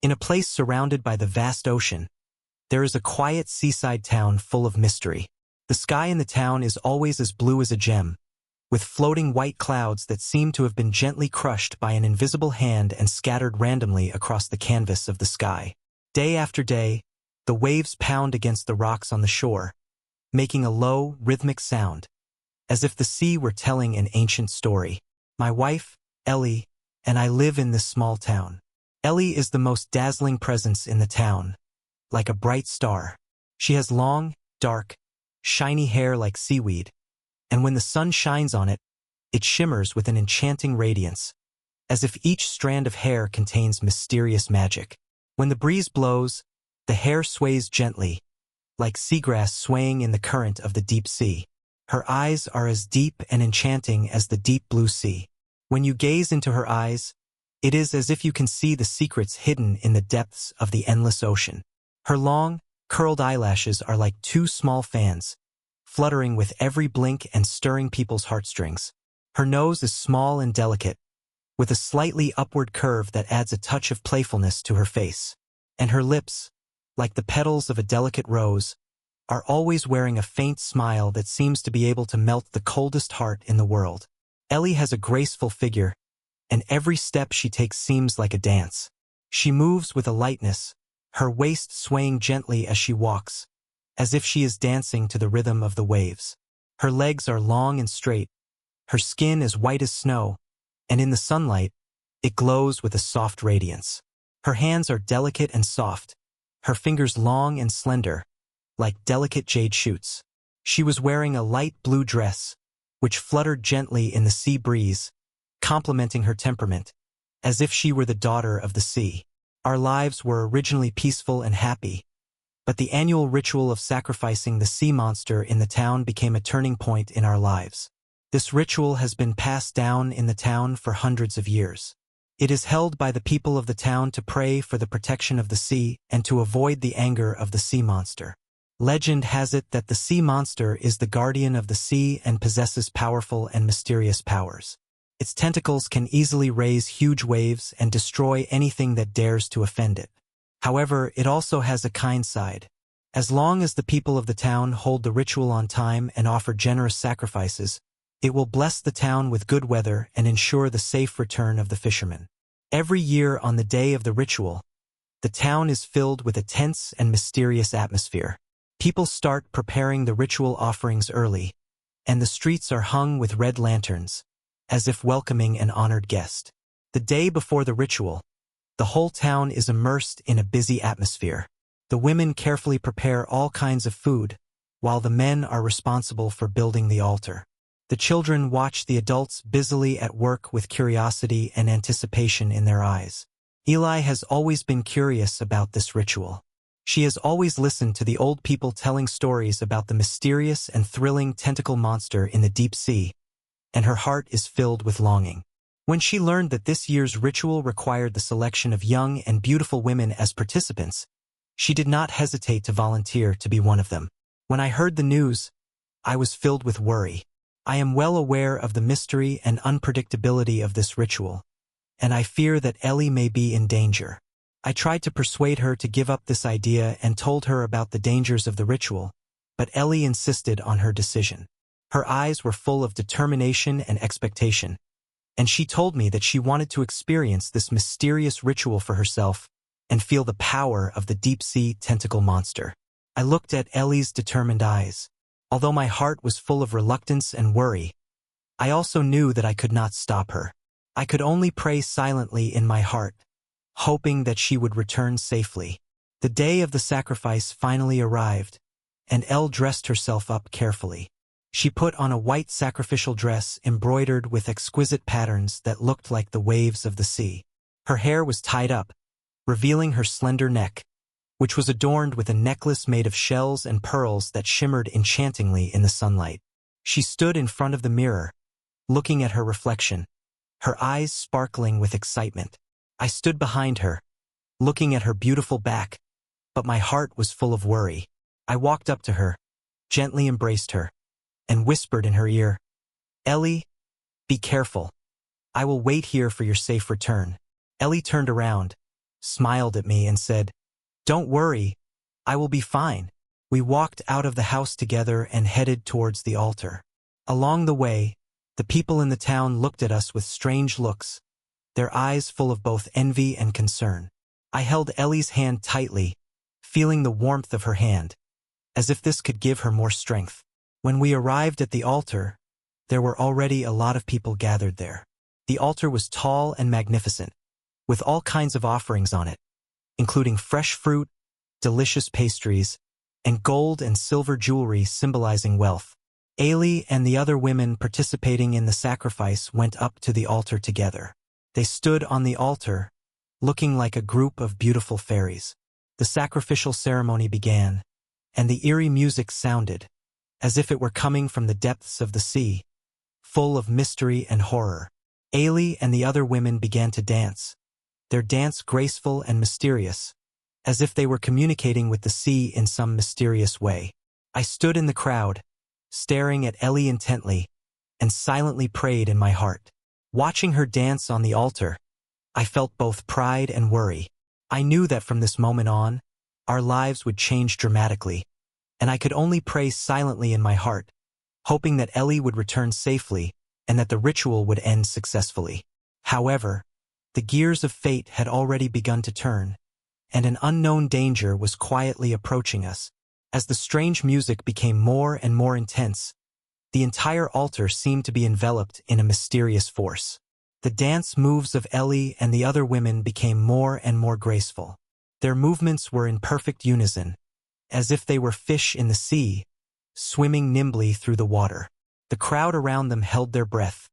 In a place surrounded by the vast ocean, there is a quiet seaside town full of mystery. The sky in the town is always as blue as a gem, with floating white clouds that seem to have been gently crushed by an invisible hand and scattered randomly across the canvas of the sky. Day after day, the waves pound against the rocks on the shore, making a low, rhythmic sound, as if the sea were telling an ancient story. My wife, Ellie, and I live in this small town. Ellie is the most dazzling presence in the town, like a bright star. She has long, dark, shiny hair like seaweed, and when the sun shines on it, it shimmers with an enchanting radiance, as if each strand of hair contains mysterious magic. When the breeze blows, the hair sways gently, like seagrass swaying in the current of the deep sea. Her eyes are as deep and enchanting as the deep blue sea. When you gaze into her eyes, it is as if you can see the secrets hidden in the depths of the endless ocean. Her long, curled eyelashes are like two small fans, fluttering with every blink and stirring people's heartstrings. Her nose is small and delicate, with a slightly upward curve that adds a touch of playfulness to her face. And her lips, like the petals of a delicate rose, are always wearing a faint smile that seems to be able to melt the coldest heart in the world. Ellie has a graceful figure, and every step she takes seems like a dance. She moves with a lightness, her waist swaying gently as she walks, as if she is dancing to the rhythm of the waves. Her legs are long and straight, her skin is white as snow, and in the sunlight, it glows with a soft radiance. Her hands are delicate and soft, her fingers long and slender, like delicate jade shoots. She was wearing a light blue dress, which fluttered gently in the sea breeze, complementing her temperament, as if she were the daughter of the sea. Our lives were originally peaceful and happy, but the annual ritual of sacrificing the sea monster in the town became a turning point in our lives. This ritual has been passed down in the town for hundreds of years. It is held by the people of the town to pray for the protection of the sea and to avoid the anger of the sea monster. Legend has it that the sea monster is the guardian of the sea and possesses powerful and mysterious powers. Its tentacles can easily raise huge waves and destroy anything that dares to offend it. However, it also has a kind side. As long as the people of the town hold the ritual on time and offer generous sacrifices, it will bless the town with good weather and ensure the safe return of the fishermen. Every year on the day of the ritual, the town is filled with a tense and mysterious atmosphere. People start preparing the ritual offerings early, and the streets are hung with red lanterns, as if welcoming an honored guest. The day before the ritual, the whole town is immersed in a busy atmosphere. The women carefully prepare all kinds of food, while the men are responsible for building the altar. The children watch the adults busily at work with curiosity and anticipation in their eyes. Eli has always been curious about this ritual. She has always listened to the old people telling stories about the mysterious and thrilling tentacle monster in the deep sea, and her heart is filled with longing. When she learned that this year's ritual required the selection of young and beautiful women as participants, she did not hesitate to volunteer to be one of them. When I heard the news, I was filled with worry. I am well aware of the mystery and unpredictability of this ritual, and I fear that Ellie may be in danger. I tried to persuade her to give up this idea and told her about the dangers of the ritual, but Ellie insisted on her decision. Her eyes were full of determination and expectation, and she told me that she wanted to experience this mysterious ritual for herself and feel the power of the deep-sea tentacle monster. I looked at Ellie's determined eyes. Although my heart was full of reluctance and worry, I also knew that I could not stop her. I could only pray silently in my heart, hoping that she would return safely. The day of the sacrifice finally arrived, and Elle dressed herself up carefully. She put on a white sacrificial dress embroidered with exquisite patterns that looked like the waves of the sea. Her hair was tied up, revealing her slender neck, which was adorned with a necklace made of shells and pearls that shimmered enchantingly in the sunlight. She stood in front of the mirror, looking at her reflection, her eyes sparkling with excitement. I stood behind her, looking at her beautiful back, but my heart was full of worry. I walked up to her, gently embraced her, and whispered in her ear, "Ellie, be careful. I will wait here for your safe return." Ellie turned around, smiled at me and said, "Don't worry, I will be fine." We walked out of the house together and headed towards the altar. Along the way, the people in the town looked at us with strange looks, their eyes full of both envy and concern. I held Ellie's hand tightly, feeling the warmth of her hand, as if this could give her more strength. When we arrived at the altar, there were already a lot of people gathered there. The altar was tall and magnificent, with all kinds of offerings on it, including fresh fruit, delicious pastries, and gold and silver jewelry symbolizing wealth. Ailey and the other women participating in the sacrifice went up to the altar together. They stood on the altar, looking like a group of beautiful fairies. The sacrificial ceremony began, and the eerie music sounded, as if it were coming from the depths of the sea, full of mystery and horror. Ailey and the other women began to dance, their dance graceful and mysterious, as if they were communicating with the sea in some mysterious way. I stood in the crowd, staring at Ellie intently, and silently prayed in my heart. Watching her dance on the altar, I felt both pride and worry. I knew that from this moment on, our lives would change dramatically, and I could only pray silently in my heart, hoping that Ellie would return safely and that the ritual would end successfully. However, the gears of fate had already begun to turn, and an unknown danger was quietly approaching us. As the strange music became more and more intense, the entire altar seemed to be enveloped in a mysterious force. The dance moves of Ellie and the other women became more and more graceful. Their movements were in perfect unison, as if they were fish in the sea, swimming nimbly through the water. The crowd around them held their breath,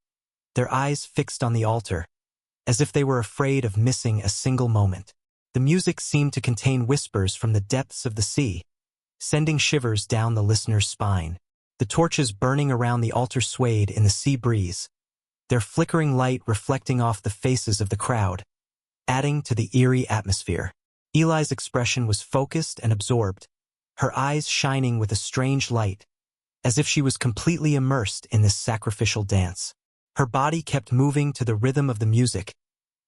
their eyes fixed on the altar, as if they were afraid of missing a single moment. The music seemed to contain whispers from the depths of the sea, sending shivers down the listener's spine. The torches burning around the altar swayed in the sea breeze, their flickering light reflecting off the faces of the crowd, adding to the eerie atmosphere. Eli's expression was focused and absorbed, her eyes shining with a strange light, as if she was completely immersed in this sacrificial dance. Her body kept moving to the rhythm of the music,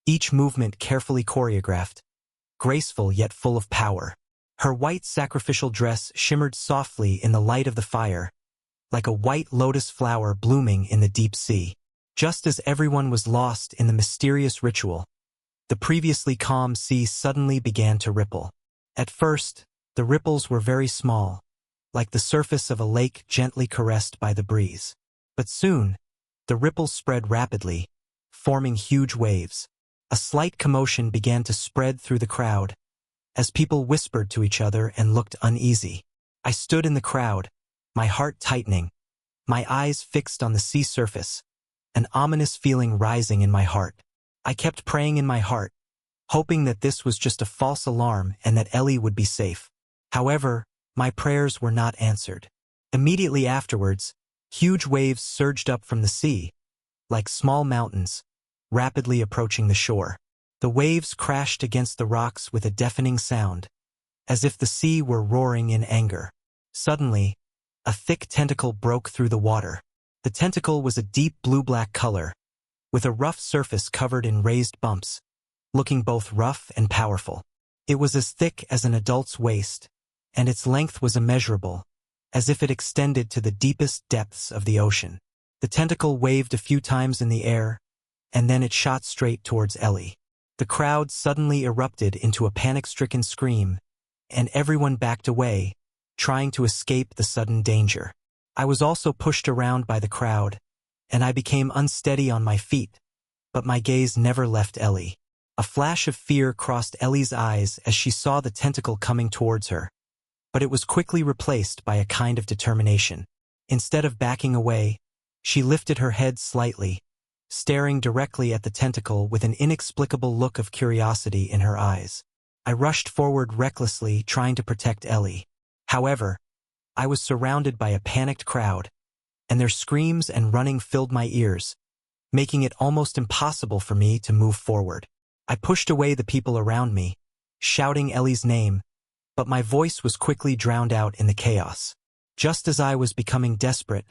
each movement carefully choreographed, graceful yet full of power. Her white sacrificial dress shimmered softly in the light of the fire, like a white lotus flower blooming in the deep sea. Just as everyone was lost in the mysterious ritual, the previously calm sea suddenly began to ripple. At first, the ripples were very small, like the surface of a lake gently caressed by the breeze. But soon, the ripples spread rapidly, forming huge waves. A slight commotion began to spread through the crowd, as people whispered to each other and looked uneasy. I stood in the crowd, my heart tightening, my eyes fixed on the sea surface, an ominous feeling rising in my heart. I kept praying in my heart, hoping that this was just a false alarm and that Ellie would be safe. However, my prayers were not answered. Immediately afterwards, huge waves surged up from the sea, like small mountains, rapidly approaching the shore. The waves crashed against the rocks with a deafening sound, as if the sea were roaring in anger. Suddenly, a thick tentacle broke through the water. The tentacle was a deep blue-black color, with a rough surface covered in raised bumps, looking both rough and powerful. It was as thick as an adult's waist, and its length was immeasurable, as if it extended to the deepest depths of the ocean. The tentacle waved a few times in the air, and then it shot straight towards Ellie. The crowd suddenly erupted into a panic-stricken scream, and everyone backed away, trying to escape the sudden danger. I was also pushed around by the crowd, and I became unsteady on my feet, but my gaze never left Ellie. A flash of fear crossed Ellie's eyes as she saw the tentacle coming towards her, but it was quickly replaced by a kind of determination. Instead of backing away, she lifted her head slightly, staring directly at the tentacle with an inexplicable look of curiosity in her eyes. I rushed forward recklessly, trying to protect Ellie. However, I was surrounded by a panicked crowd, and their screams and running filled my ears, making it almost impossible for me to move forward. I pushed away the people around me, shouting Ellie's name, but my voice was quickly drowned out in the chaos. Just as I was becoming desperate,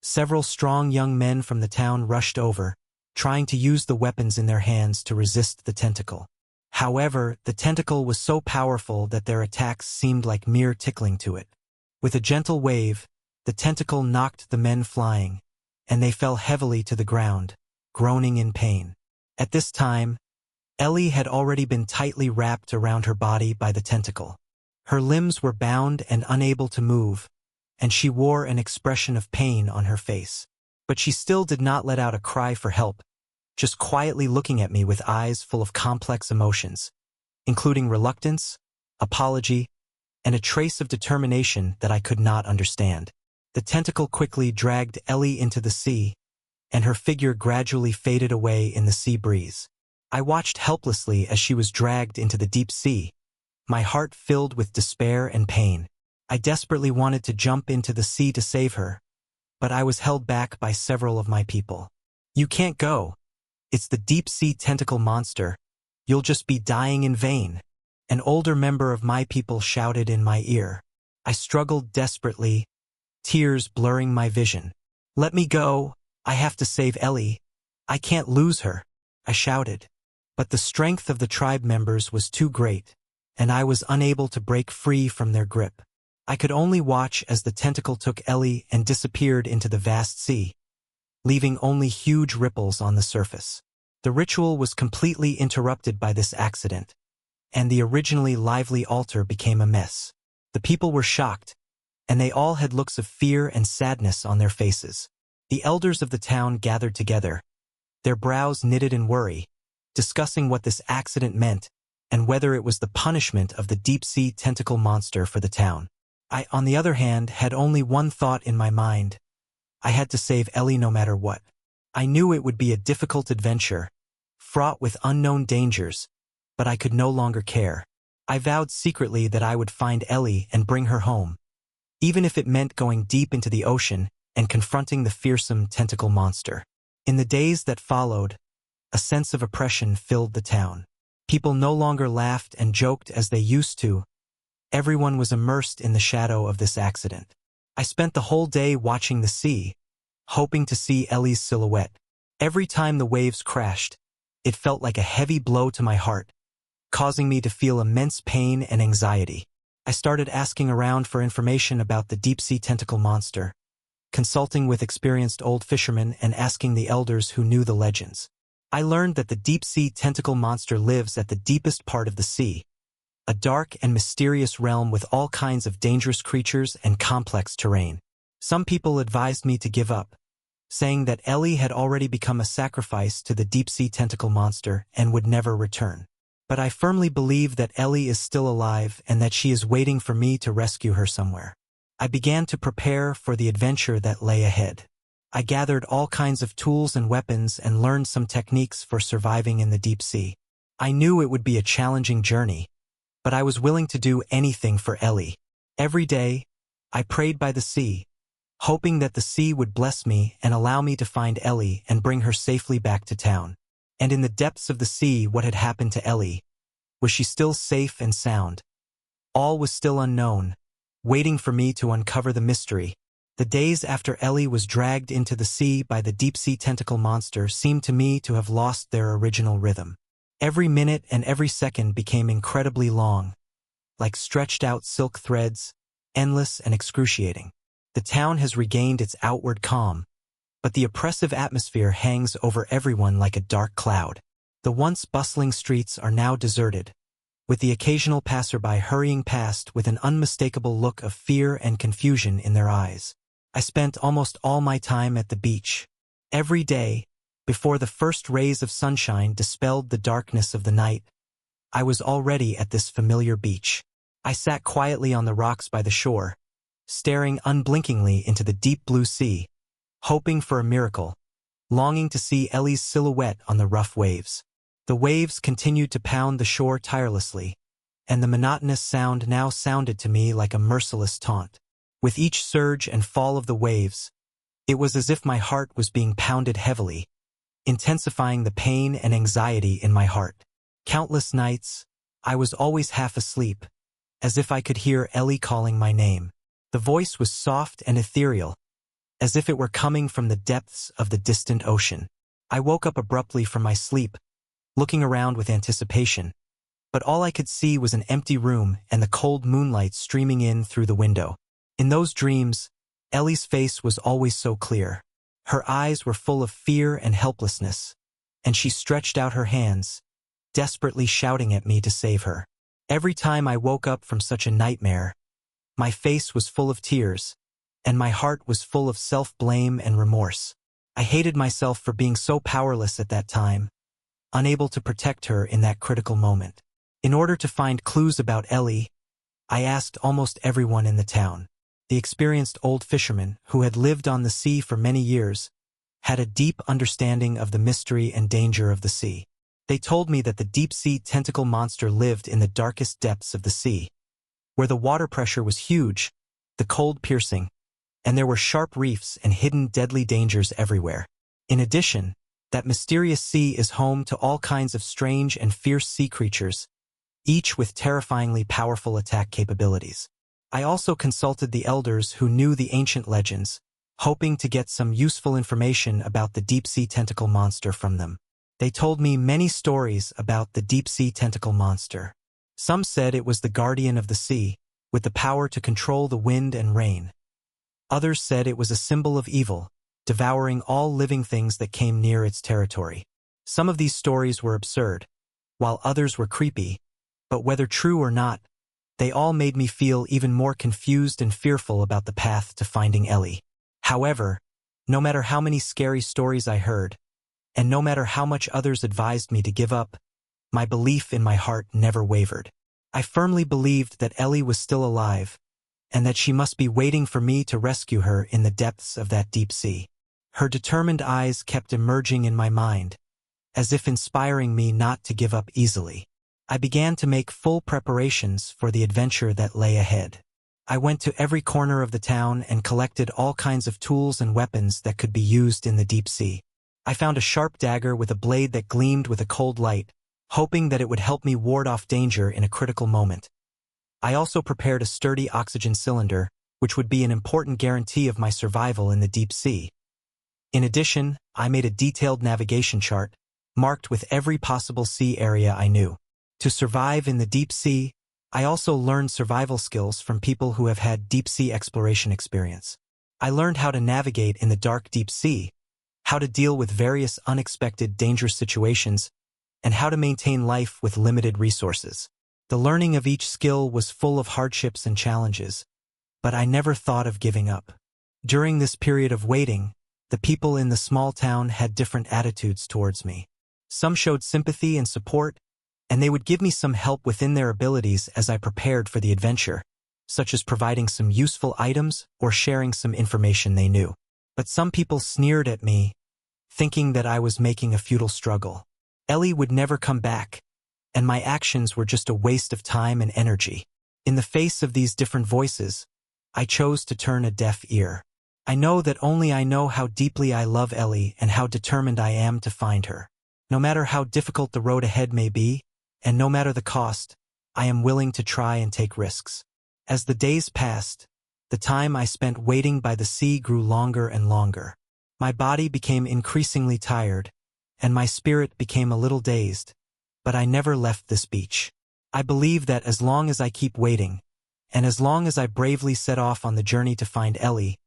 several strong young men from the town rushed over, trying to use the weapons in their hands to resist the tentacle. However, the tentacle was so powerful that their attacks seemed like mere tickling to it. With a gentle wave, the tentacle knocked the men flying, and they fell heavily to the ground, groaning in pain. At this time, Ellie had already been tightly wrapped around her body by the tentacle. Her limbs were bound and unable to move, and she wore an expression of pain on her face. But she still did not let out a cry for help, just quietly looking at me with eyes full of complex emotions, including reluctance, apology, and a trace of determination that I could not understand. The tentacle quickly dragged Ellie into the sea, and her figure gradually faded away in the sea breeze. I watched helplessly as she was dragged into the deep sea, my heart filled with despair and pain. I desperately wanted to jump into the sea to save her, but I was held back by several of my people. "You can't go. It's the deep-sea tentacle monster. You'll just be dying in vain," an older member of my people shouted in my ear. I struggled desperately, tears blurring my vision. "Let me go. I have to save Ellie. I can't lose her," I shouted. But the strength of the tribe members was too great, and I was unable to break free from their grip. I could only watch as the tentacle took Ellie and disappeared into the vast sea, leaving only huge ripples on the surface. The ritual was completely interrupted by this accident, and the originally lively altar became a mess. The people were shocked, and they all had looks of fear and sadness on their faces. The elders of the town gathered together, their brows knitted in worry, discussing what this accident meant and whether it was the punishment of the deep-sea tentacle monster for the town. I, on the other hand, had only one thought in my mind. I had to save Ellie no matter what. I knew it would be a difficult adventure, fraught with unknown dangers, but I could no longer care. I vowed secretly that I would find Ellie and bring her home, even if it meant going deep into the ocean and confronting the fearsome tentacle monster. In the days that followed, a sense of oppression filled the town. People no longer laughed and joked as they used to. Everyone was immersed in the shadow of this accident. I spent the whole day watching the sea, hoping to see Ellie's silhouette. Every time the waves crashed, it felt like a heavy blow to my heart, causing me to feel immense pain and anxiety. I started asking around for information about the deep-sea tentacle monster, consulting with experienced old fishermen and asking the elders who knew the legends. I learned that the deep-sea tentacle monster lives at the deepest part of the sea, a dark and mysterious realm with all kinds of dangerous creatures and complex terrain. Some people advised me to give up, saying that Ellie had already become a sacrifice to the deep-sea tentacle monster and would never return. But I firmly believe that Ellie is still alive and that she is waiting for me to rescue her somewhere. I began to prepare for the adventure that lay ahead. I gathered all kinds of tools and weapons and learned some techniques for surviving in the deep sea. I knew it would be a challenging journey, but I was willing to do anything for Ellie. Every day, I prayed by the sea, hoping that the sea would bless me and allow me to find Ellie and bring her safely back to town. And in the depths of the sea, what had happened to Ellie? Was she still safe and sound? All was still unknown, waiting for me to uncover the mystery. The days after Ellie was dragged into the sea by the deep-sea tentacle monster seemed to me to have lost their original rhythm. Every minute and every second became incredibly long, like stretched-out silk threads, endless and excruciating. The town has regained its outward calm, but the oppressive atmosphere hangs over everyone like a dark cloud. The once bustling streets are now deserted, with the occasional passerby hurrying past with an unmistakable look of fear and confusion in their eyes. I spent almost all my time at the beach. Every day, before the first rays of sunshine dispelled the darkness of the night, I was already at this familiar beach. I sat quietly on the rocks by the shore, staring unblinkingly into the deep blue sea, hoping for a miracle, longing to see Ellie's silhouette on the rough waves. The waves continued to pound the shore tirelessly, and the monotonous sound now sounded to me like a merciless taunt. With each surge and fall of the waves, it was as if my heart was being pounded heavily, intensifying the pain and anxiety in my heart. Countless nights, I was always half asleep, as if I could hear Ellie calling my name. The voice was soft and ethereal, as if it were coming from the depths of the distant ocean. I woke up abruptly from my sleep, looking around with anticipation, but all I could see was an empty room and the cold moonlight streaming in through the window. In those dreams, Ellie's face was always so clear. Her eyes were full of fear and helplessness, and she stretched out her hands, desperately shouting at me to save her. Every time I woke up from such a nightmare, my face was full of tears, and my heart was full of self-blame and remorse. I hated myself for being so powerless at that time, unable to protect her in that critical moment. In order to find clues about Ellie, I asked almost everyone in the town. The experienced old fisherman, who had lived on the sea for many years, had a deep understanding of the mystery and danger of the sea. They told me that the deep-sea tentacle monster lived in the darkest depths of the sea, where the water pressure was huge, the cold piercing, and there were sharp reefs and hidden deadly dangers everywhere. In addition, that mysterious sea is home to all kinds of strange and fierce sea creatures, each with terrifyingly powerful attack capabilities. I also consulted the elders who knew the ancient legends, hoping to get some useful information about the deep-sea tentacle monster from them. They told me many stories about the deep-sea tentacle monster. Some said it was the guardian of the sea, with the power to control the wind and rain. Others said it was a symbol of evil, devouring all living things that came near its territory. Some of these stories were absurd, while others were creepy, but whether true or not, they all made me feel even more confused and fearful about the path to finding Ellie. However, no matter how many scary stories I heard, and no matter how much others advised me to give up, my belief in my heart never wavered. I firmly believed that Ellie was still alive, and that she must be waiting for me to rescue her in the depths of that deep sea. Her determined eyes kept emerging in my mind, as if inspiring me not to give up easily. I began to make full preparations for the adventure that lay ahead. I went to every corner of the town and collected all kinds of tools and weapons that could be used in the deep sea. I found a sharp dagger with a blade that gleamed with a cold light, hoping that it would help me ward off danger in a critical moment. I also prepared a sturdy oxygen cylinder, which would be an important guarantee of my survival in the deep sea. In addition, I made a detailed navigation chart, marked with every possible sea area I knew. To survive in the deep sea, I also learned survival skills from people who have had deep-sea exploration experience. I learned how to navigate in the dark deep sea, how to deal with various unexpected dangerous situations, and how to maintain life with limited resources. The learning of each skill was full of hardships and challenges, but I never thought of giving up. During this period of waiting, the people in the small town had different attitudes towards me. Some showed sympathy and support, and they would give me some help within their abilities as I prepared for the adventure, such as providing some useful items or sharing some information they knew. But some people sneered at me, thinking that I was making a futile struggle. Ellie would never come back, and my actions were just a waste of time and energy. In the face of these different voices, I chose to turn a deaf ear. I know that only I know how deeply I love Ellie and how determined I am to find her. No matter how difficult the road ahead may be, and no matter the cost, I am willing to try and take risks. As the days passed, the time I spent waiting by the sea grew longer and longer. My body became increasingly tired, and my spirit became a little dazed, but I never left this beach. I believe that as long as I keep waiting, and as long as I bravely set off on the journey to find Ellie,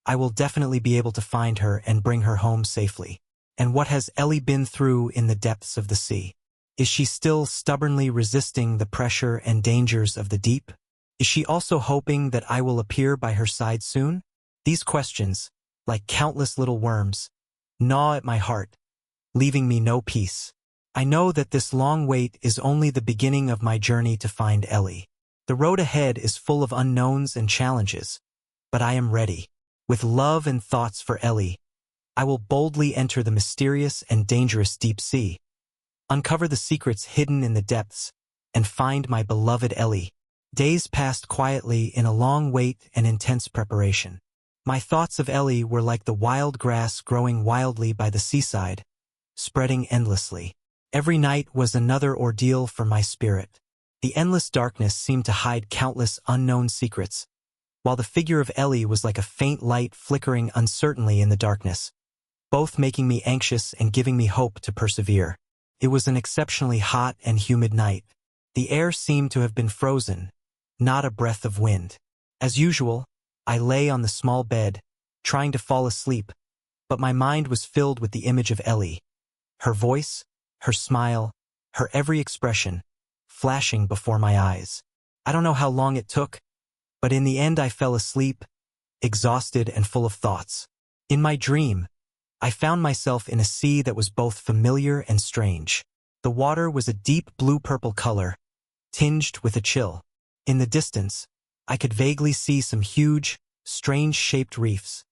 I will definitely be able to find her and bring her home safely. And what has Ellie been through in the depths of the sea? Is she still stubbornly resisting the pressure and dangers of the deep? Is she also hoping that I will appear by her side soon? These questions, like countless little worms, gnaw at my heart, leaving me no peace. I know that this long wait is only the beginning of my journey to find Ellie. The road ahead is full of unknowns and challenges, but I am ready. With love and thoughts for Ellie, I will boldly enter the mysterious and dangerous deep sea, uncover the secrets hidden in the depths, and find my beloved Ellie. Days passed quietly in a long wait and intense preparation. My thoughts of Ellie were like the wild grass growing wildly by the seaside, spreading endlessly. Every night was another ordeal for my spirit. The endless darkness seemed to hide countless unknown secrets, while the figure of Ellie was like a faint light flickering uncertainly in the darkness, both making me anxious and giving me hope to persevere. It was an exceptionally hot and humid night, The air seemed to have been frozen, not a breath of wind. As usual, I lay on the small bed, trying to fall asleep, but my mind was filled with the image of Ellie. Her voice, her smile, her every expression, flashing before my eyes. I don't know how long it took, but in the end I fell asleep, exhausted and full of thoughts. In my dream, I found myself in a sea that was both familiar and strange. The water was a deep blue-purple color, tinged with a chill. In the distance, I could vaguely see some huge, strange-shaped reefs,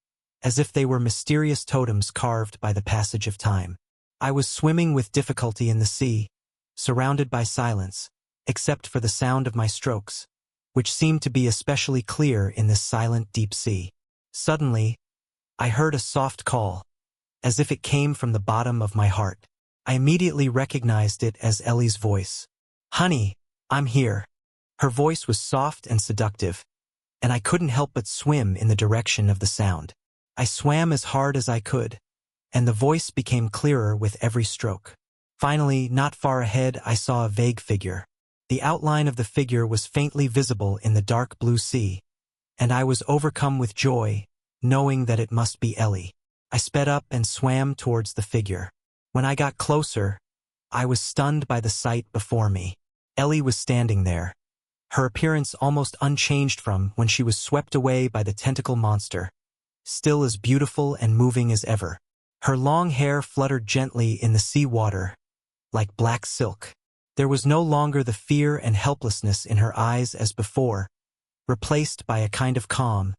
as if they were mysterious totems carved by the passage of time. I was swimming with difficulty in the sea, surrounded by silence, except for the sound of my strokes, which seemed to be especially clear in this silent deep sea. Suddenly, I heard a soft call, as if it came from the bottom of my heart. I immediately recognized it as Ellie's voice. "Honey, I'm here." Her voice was soft and seductive, and I couldn't help but swim in the direction of the sound. I swam as hard as I could, and the voice became clearer with every stroke. Finally, not far ahead, I saw a vague figure. The outline of the figure was faintly visible in the dark blue sea, and I was overcome with joy, knowing that it must be Ellie. I sped up and swam towards the figure. When I got closer, I was stunned by the sight before me. Ellie was standing there, her appearance almost unchanged from when she was swept away by the tentacle monster, still as beautiful and moving as ever. Her long hair fluttered gently in the sea water, like black silk. There was no longer the fear and helplessness in her eyes as before, replaced by a kind of calm,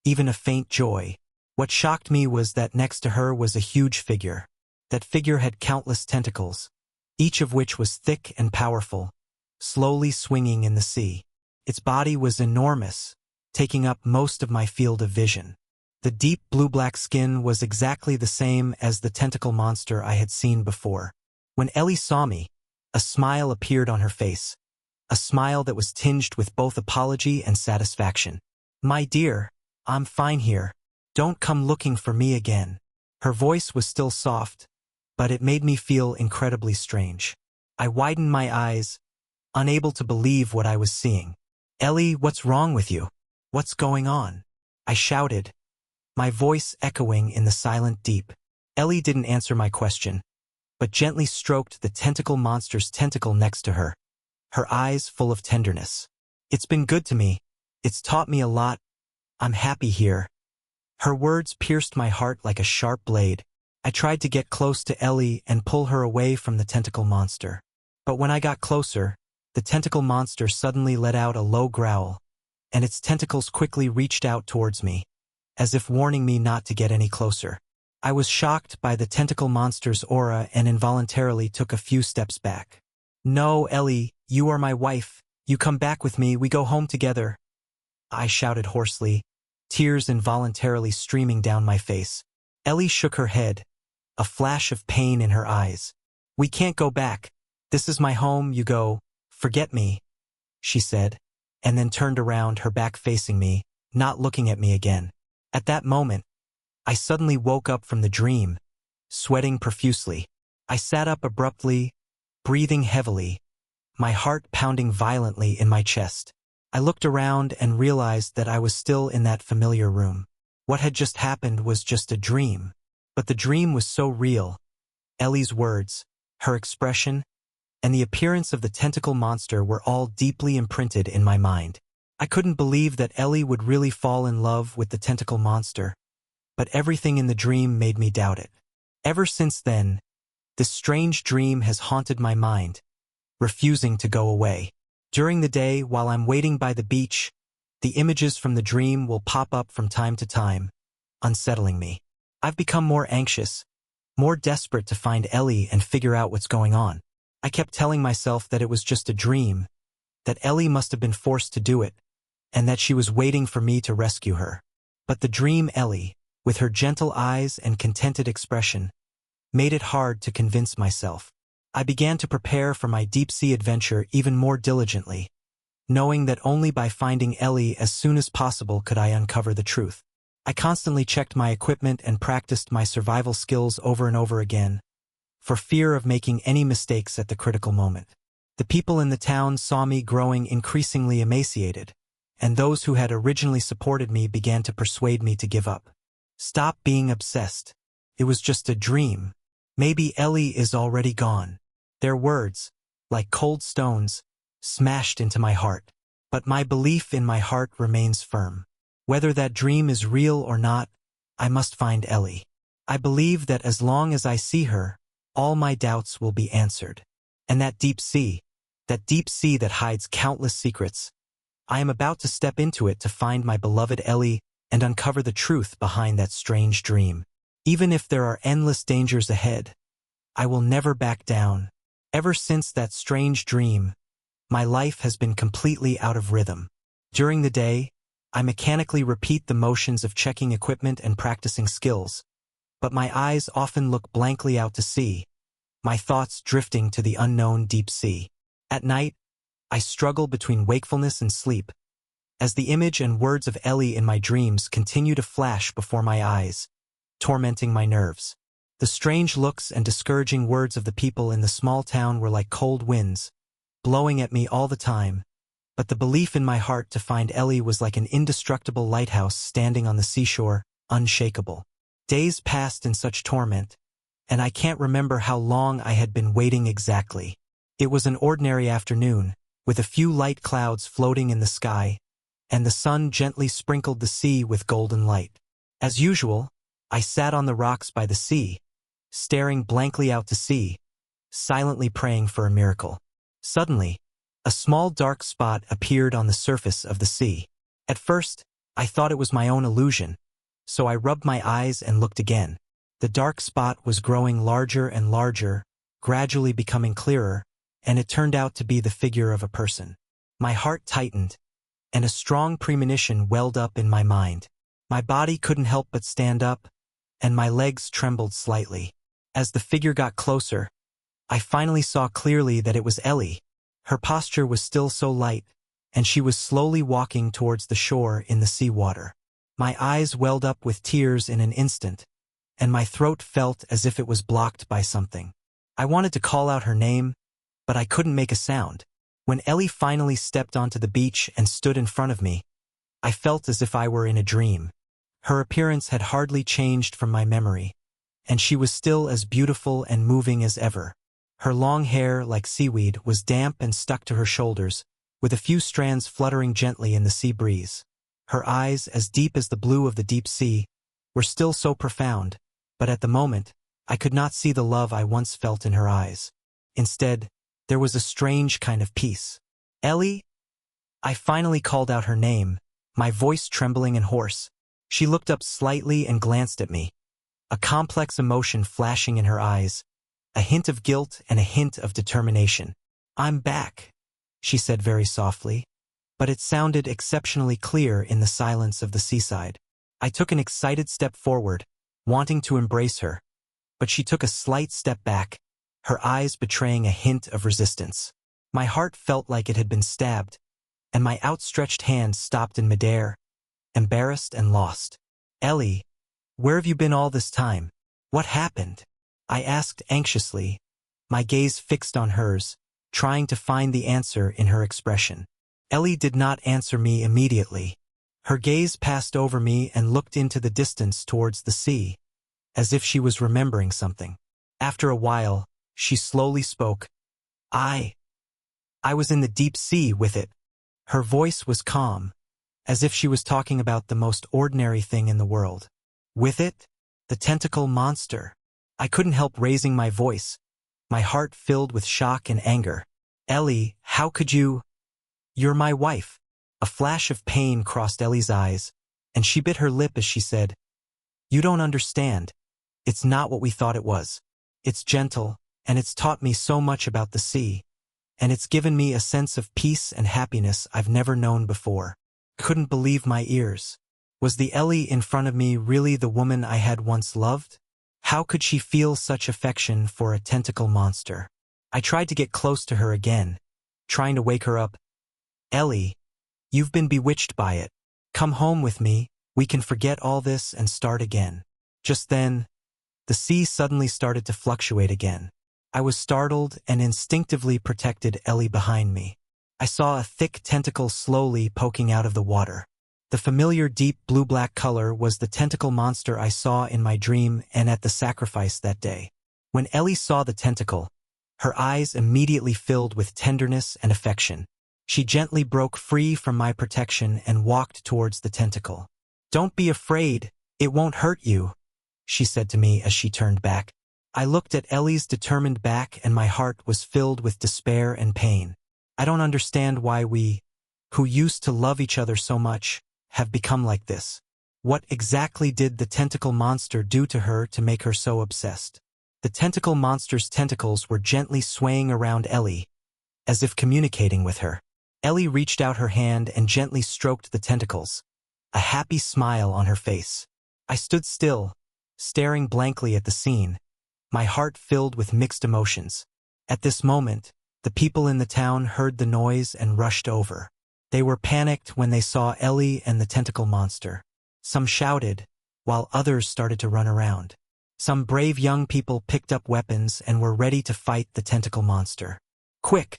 even a faint joy. What shocked me was that next to her was a huge figure. That figure had countless tentacles, each of which was thick and powerful, slowly swinging in the sea. Its body was enormous, taking up most of my field of vision. The deep blue-black skin was exactly the same as the tentacle monster I had seen before. When Ellie saw me, a smile appeared on her face, a smile that was tinged with both apology and satisfaction. "My dear, I'm fine here. Don't come looking for me again." Her voice was still soft, but it made me feel incredibly strange. I widened my eyes, unable to believe what I was seeing. "Ellie, what's wrong with you? What's going on?" I shouted, my voice echoing in the silent deep. Ellie didn't answer my question, but gently stroked the tentacle monster's tentacle next to her, her eyes full of tenderness. "It's been good to me. It's taught me a lot. I'm happy here." Her words pierced my heart like a sharp blade. I tried to get close to Ellie and pull her away from the tentacle monster. But when I got closer, the tentacle monster suddenly let out a low growl, and its tentacles quickly reached out towards me, as if warning me not to get any closer. I was shocked by the tentacle monster's aura and involuntarily took a few steps back. "No, Ellie, you are my wife. You come back with me, we go home together," I shouted hoarsely, tears involuntarily streaming down my face. Ellie shook her head, a flash of pain in her eyes. "We can't go back. This is my home, you go. Forget me," she said, and then turned around, her back facing me, not looking at me again. At that moment, I suddenly woke up from the dream, sweating profusely. I sat up abruptly, breathing heavily, my heart pounding violently in my chest. I looked around and realized that I was still in that familiar room. What had just happened was just a dream, but the dream was so real. Ellie's words, her expression, and the appearance of the tentacle monster were all deeply imprinted in my mind. I couldn't believe that Ellie would really fall in love with the tentacle monster, but everything in the dream made me doubt it. Ever since then, this strange dream has haunted my mind, refusing to go away. During the day, while I'm waiting by the beach, the images from the dream will pop up from time to time, unsettling me. I've become more anxious, more desperate to find Ellie and figure out what's going on. I kept telling myself that it was just a dream, that Ellie must have been forced to do it, and that she was waiting for me to rescue her. But the dream Ellie, with her gentle eyes and contented expression, made it hard to convince myself. I began to prepare for my deep-sea adventure even more diligently, knowing that only by finding Ellie as soon as possible could I uncover the truth. I constantly checked my equipment and practiced my survival skills over and over again, for fear of making any mistakes at the critical moment. The people in the town saw me growing increasingly emaciated, and those who had originally supported me began to persuade me to give up. Stop being obsessed. It was just a dream. Maybe Ellie is already gone. Their words, like cold stones, smashed into my heart. But my belief in my heart remains firm. Whether that dream is real or not, I must find Ellie. I believe that as long as I see her, all my doubts will be answered. And that deep sea that hides countless secrets, I am about to step into it to find my beloved Ellie and uncover the truth behind that strange dream. Even if there are endless dangers ahead, I will never back down. Ever since that strange dream, my life has been completely out of rhythm. During the day, I mechanically repeat the motions of checking equipment and practicing skills, but my eyes often look blankly out to sea, my thoughts drifting to the unknown deep sea. At night, I struggle between wakefulness and sleep, as the image and words of Ellie in my dreams continue to flash before my eyes, tormenting my nerves. The strange looks and discouraging words of the people in the small town were like cold winds, blowing at me all the time, but the belief in my heart to find Ellie was like an indestructible lighthouse standing on the seashore, unshakable. Days passed in such torment, and I can't remember how long I had been waiting exactly. It was an ordinary afternoon, with a few light clouds floating in the sky, and the sun gently sprinkled the sea with golden light. As usual, I sat on the rocks by the sea, staring blankly out to sea, silently praying for a miracle. Suddenly, a small dark spot appeared on the surface of the sea. At first, I thought it was my own illusion, so I rubbed my eyes and looked again. The dark spot was growing larger and larger, gradually becoming clearer, and it turned out to be the figure of a person. My heart tightened, and a strong premonition welled up in my mind. My body couldn't help but stand up, and my legs trembled slightly. As the figure got closer, I finally saw clearly that it was Ellie. Her posture was still so light, and she was slowly walking towards the shore in the seawater. My eyes welled up with tears in an instant, and my throat felt as if it was blocked by something. I wanted to call out her name, but I couldn't make a sound. When Ellie finally stepped onto the beach and stood in front of me, I felt as if I were in a dream. Her appearance had hardly changed from my memory, and she was still as beautiful and moving as ever. Her long hair, like seaweed, was damp and stuck to her shoulders, with a few strands fluttering gently in the sea breeze. Her eyes, as deep as the blue of the deep sea, were still so profound, but at the moment, I could not see the love I once felt in her eyes. Instead, there was a strange kind of peace. Ellie? I finally called out her name, my voice trembling and hoarse. She looked up slightly and glanced at me, a complex emotion flashing in her eyes, a hint of guilt and a hint of determination. "I'm back," she said very softly, but it sounded exceptionally clear in the silence of the seaside. I took an excited step forward, wanting to embrace her, but she took a slight step back, her eyes betraying a hint of resistance. My heart felt like it had been stabbed, and my outstretched hand stopped in midair, embarrassed and lost. "Ellie, where have you been all this time? What happened?" I asked anxiously, my gaze fixed on hers, trying to find the answer in her expression. Ellie did not answer me immediately. Her gaze passed over me and looked into the distance towards the sea, as if she was remembering something. After a while, she slowly spoke. I was in the deep sea with it." Her voice was calm, as if she was talking about the most ordinary thing in the world. "With it? The tentacle monster." I couldn't help raising my voice, my heart filled with shock and anger. "Ellie, how could you? You're my wife." A flash of pain crossed Ellie's eyes, and she bit her lip as she said, "You don't understand. It's not what we thought it was. It's gentle, and it's taught me so much about the sea, and it's given me a sense of peace and happiness I've never known before." Couldn't believe my ears. Was the Ellie in front of me really the woman I had once loved? How could she feel such affection for a tentacle monster? I tried to get close to her again, trying to wake her up. "Ellie, you've been bewitched by it. Come home with me, we can forget all this and start again." Just then, the sea suddenly started to fluctuate again. I was startled and instinctively protected Ellie behind me. I saw a thick tentacle slowly poking out of the water. The familiar deep blue-black color was the tentacle monster I saw in my dream and at the sacrifice that day. When Ellie saw the tentacle, her eyes immediately filled with tenderness and affection. She gently broke free from my protection and walked towards the tentacle. "Don't be afraid, it won't hurt you," she said to me as she turned back. I looked at Ellie's determined back and my heart was filled with despair and pain. I don't understand why we, who used to love each other so much, have become like this. What exactly did the tentacle monster do to her to make her so obsessed? The tentacle monster's tentacles were gently swaying around Ellie, as if communicating with her. Ellie reached out her hand and gently stroked the tentacles, a happy smile on her face. I stood still, staring blankly at the scene, my heart filled with mixed emotions. At this moment, the people in the town heard the noise and rushed over. They were panicked when they saw Ellie and the tentacle monster. Some shouted, while others started to run around. Some brave young people picked up weapons and were ready to fight the tentacle monster. "Quick!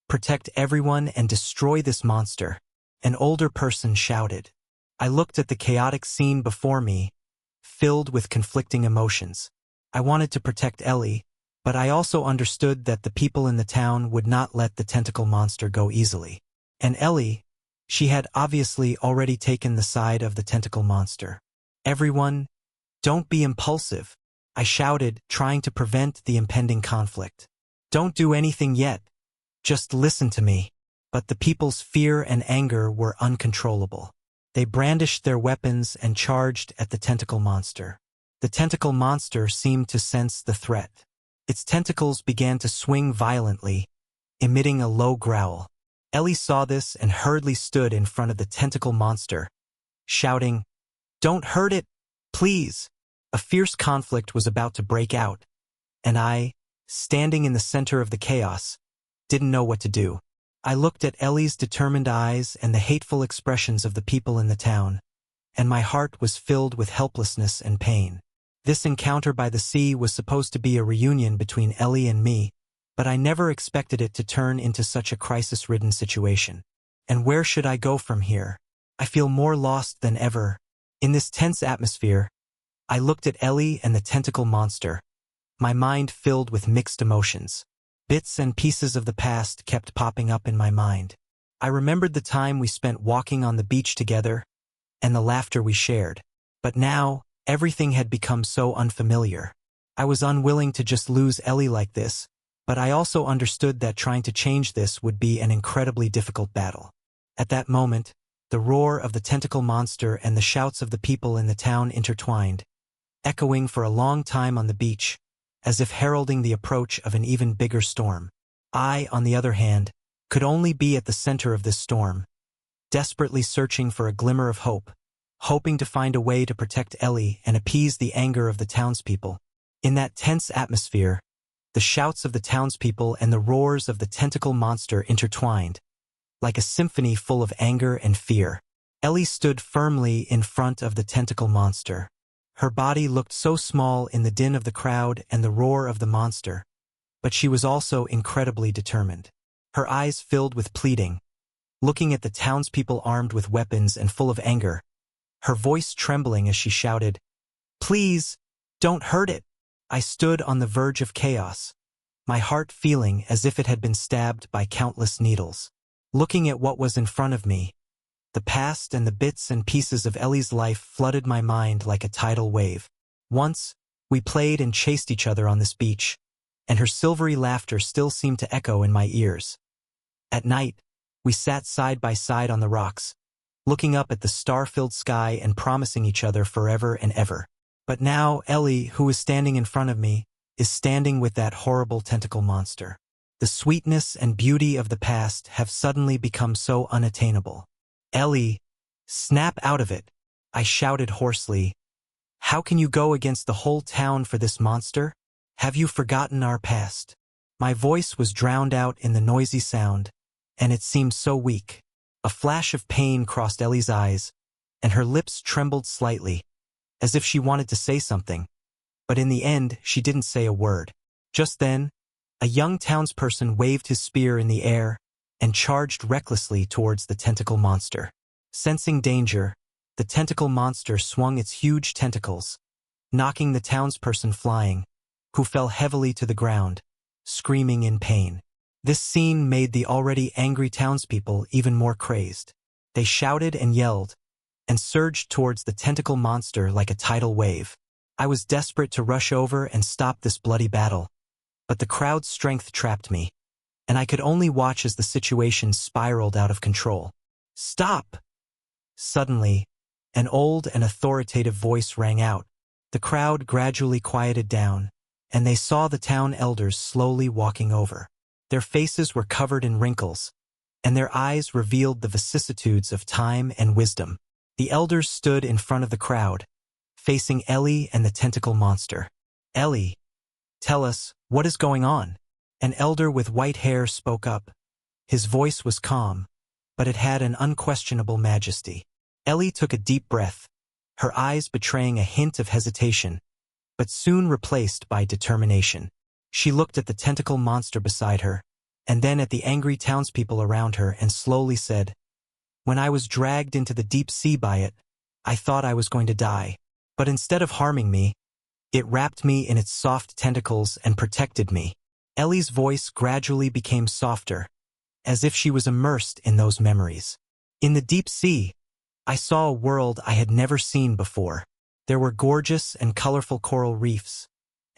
Protect everyone and destroy this monster," an older person shouted. I looked at the chaotic scene before me, filled with conflicting emotions. I wanted to protect Ellie, but I also understood that the people in the town would not let the tentacle monster go easily. And Ellie, she had obviously already taken the side of the tentacle monster. "Everyone, don't be impulsive," I shouted, trying to prevent the impending conflict. "Don't do anything yet. Just listen to me." But the people's fear and anger were uncontrollable. They brandished their weapons and charged at the tentacle monster. The tentacle monster seemed to sense the threat. Its tentacles began to swing violently, emitting a low growl. Ellie saw this and hurriedly stood in front of the tentacle monster, shouting, "Don't hurt it, please." A fierce conflict was about to break out, and I, standing in the center of the chaos, didn't know what to do. I looked at Ellie's determined eyes and the hateful expressions of the people in the town, and my heart was filled with helplessness and pain. This encounter by the sea was supposed to be a reunion between Ellie and me, but I never expected it to turn into such a crisis-ridden situation. And where should I go from here? I feel more lost than ever. In this tense atmosphere, I looked at Ellie and the tentacle monster, my mind filled with mixed emotions. Bits and pieces of the past kept popping up in my mind. I remembered the time we spent walking on the beach together, and the laughter we shared. But now, everything had become so unfamiliar. I was unwilling to just lose Ellie like this, but I also understood that trying to change this would be an incredibly difficult battle. At that moment, the roar of the tentacle monster and the shouts of the people in the town intertwined, echoing for a long time on the beach, as if heralding the approach of an even bigger storm. I, on the other hand, could only be at the center of this storm, desperately searching for a glimmer of hope, hoping to find a way to protect Ellie and appease the anger of the townspeople. In that tense atmosphere, the shouts of the townspeople and the roars of the tentacle monster intertwined, like a symphony full of anger and fear. Ellie stood firmly in front of the tentacle monster. Her body looked so small in the din of the crowd and the roar of the monster, but she was also incredibly determined. Her eyes filled with pleading, looking at the townspeople armed with weapons and full of anger, her voice trembling as she shouted, "Please, don't hurt it." I stood on the verge of chaos, my heart feeling as if it had been stabbed by countless needles. Looking at what was in front of me, the past and the bits and pieces of Ellie's life flooded my mind like a tidal wave. Once, we played and chased each other on this beach, and her silvery laughter still seemed to echo in my ears. At night, we sat side by side on the rocks, looking up at the star-filled sky and promising each other forever and ever. But now Ellie, who is standing in front of me, is standing with that horrible tentacle monster. The sweetness and beauty of the past have suddenly become so unattainable. "Ellie, snap out of it," I shouted hoarsely. "How can you go against the whole town for this monster? Have you forgotten our past?" My voice was drowned out in the noisy sound, and it seemed so weak. A flash of pain crossed Ellie's eyes, and her lips trembled slightly, as if she wanted to say something, but in the end she didn't say a word. Just then, A young townsperson waved his spear in the air and charged recklessly towards the tentacle monster. Sensing danger, the tentacle monster swung its huge tentacles, knocking the townsperson flying, who fell heavily to the ground, screaming in pain. This scene made the already angry townspeople even more crazed. They shouted and yelled, and surged towards the tentacle monster like a tidal wave. I was desperate to rush over and stop this bloody battle, but the crowd's strength trapped me, and I could only watch as the situation spiraled out of control. "Stop!" Suddenly, an old and authoritative voice rang out. The crowd gradually quieted down, and they saw the town elders slowly walking over. Their faces were covered in wrinkles, and their eyes revealed the vicissitudes of time and wisdom. The elders stood in front of the crowd, facing Ellie and the tentacle monster. "Ellie, tell us, what is going on?" An elder with white hair spoke up. His voice was calm, but it had an unquestionable majesty. Ellie took a deep breath, her eyes betraying a hint of hesitation, but soon replaced by determination. She looked at the tentacle monster beside her, and then at the angry townspeople around her and slowly said, "When I was dragged into the deep sea by it, I thought I was going to die. But instead of harming me, it wrapped me in its soft tentacles and protected me." Ellie's voice gradually became softer, as if she was immersed in those memories. "In the deep sea, I saw a world I had never seen before. There were gorgeous and colorful coral reefs,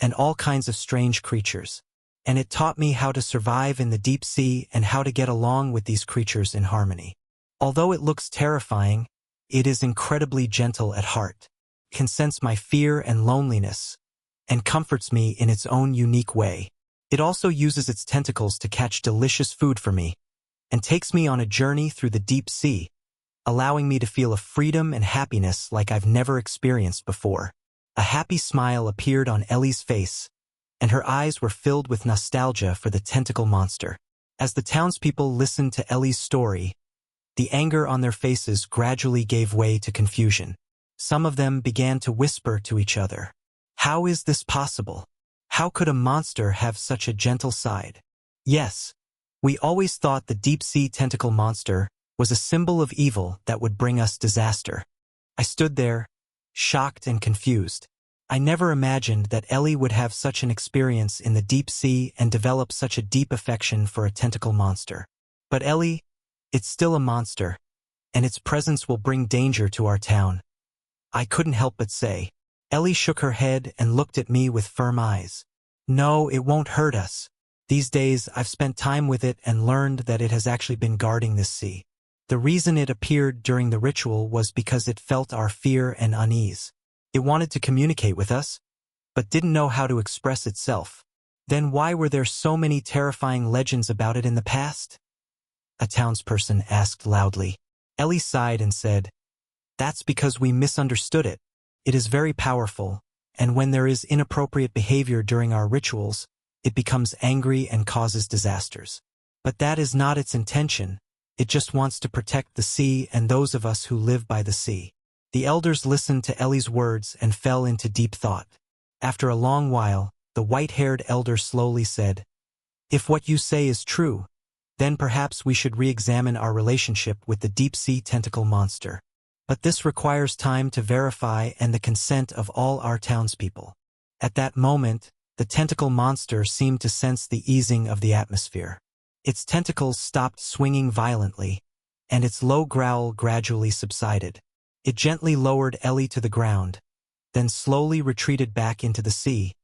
and all kinds of strange creatures. And it taught me how to survive in the deep sea and how to get along with these creatures in harmony. Although it looks terrifying, it is incredibly gentle at heart, can sense my fear and loneliness, and comforts me in its own unique way. It also uses its tentacles to catch delicious food for me, and takes me on a journey through the deep sea, allowing me to feel a freedom and happiness like I've never experienced before." A happy smile appeared on Ellie's face, and her eyes were filled with nostalgia for the tentacle monster. As the townspeople listened to Ellie's story, the anger on their faces gradually gave way to confusion. Some of them began to whisper to each other, "How is this possible? How could a monster have such a gentle side?" Yes, we always thought the deep-sea tentacle monster was a symbol of evil that would bring us disaster. I stood there, shocked and confused. I never imagined that Ellie would have such an experience in the deep sea and develop such a deep affection for a tentacle monster. But Ellie, it's still a monster, and its presence will bring danger to our town. I couldn't help but say. Ellie shook her head and looked at me with firm eyes. "No, it won't hurt us. These days I've spent time with it and learned that it has actually been guarding this sea. The reason it appeared during the ritual was because it felt our fear and unease. It wanted to communicate with us, but didn't know how to express itself. Then why were there so many terrifying legends about it in the past?" a townsperson asked loudly. Ellie sighed and said, "That's because we misunderstood it. It is very powerful, and when there is inappropriate behavior during our rituals, it becomes angry and causes disasters. But that is not its intention. It just wants to protect the sea and those of us who live by the sea." The elders listened to Ellie's words and fell into deep thought. After a long while, the white-haired elder slowly said, "If what you say is true, then perhaps we should re-examine our relationship with the deep-sea tentacle monster. But this requires time to verify and the consent of all our townspeople." At that moment, the tentacle monster seemed to sense the easing of the atmosphere. Its tentacles stopped swinging violently, and its low growl gradually subsided. It gently lowered Ellie to the ground, then slowly retreated back into the sea,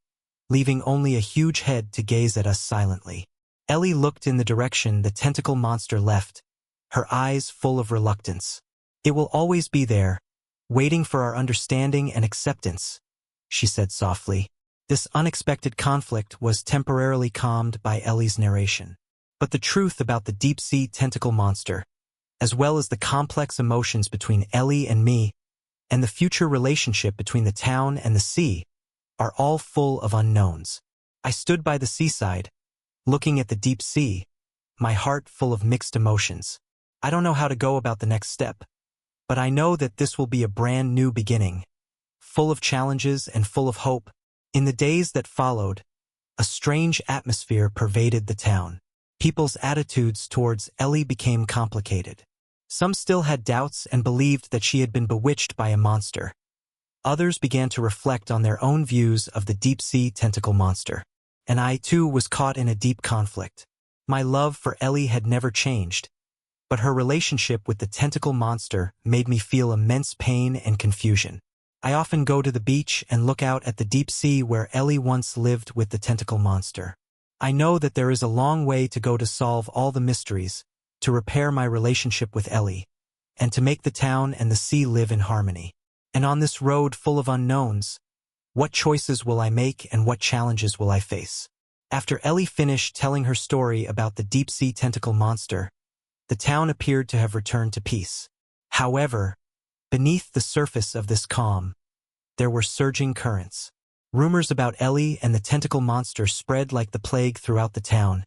leaving only a huge head to gaze at us silently. Ellie looked in the direction the tentacle monster left, her eyes full of reluctance. "It will always be there, waiting for our understanding and acceptance," she said softly. This unexpected conflict was temporarily calmed by Ellie's narration. But the truth about the deep-sea tentacle monster, as well as the complex emotions between Ellie and me, and the future relationship between the town and the sea, are all full of unknowns. I stood by the seaside, looking at the deep sea, my heart full of mixed emotions. I don't know how to go about the next step, but I know that this will be a brand new beginning, full of challenges and full of hope. In the days that followed, A strange atmosphere pervaded the town. People's attitudes towards Ellie became complicated. Some still had doubts and believed that she had been bewitched by a monster. Others began to reflect on their own views of the deep-sea tentacle monster. And I, too, was caught in a deep conflict. My love for Ellie had never changed, but her relationship with the tentacle monster made me feel immense pain and confusion. I often go to the beach and look out at the deep sea where Ellie once lived with the tentacle monster. I know that there is a long way to go to solve all the mysteries, to repair my relationship with Ellie, and to make the town and the sea live in harmony. And on this road full of unknowns, what choices will I make and what challenges will I face? After Ellie finished telling her story about the deep-sea tentacle monster, the town appeared to have returned to peace. However, beneath the surface of this calm, there were surging currents. Rumors about Ellie and the tentacle monster spread like the plague throughout the town,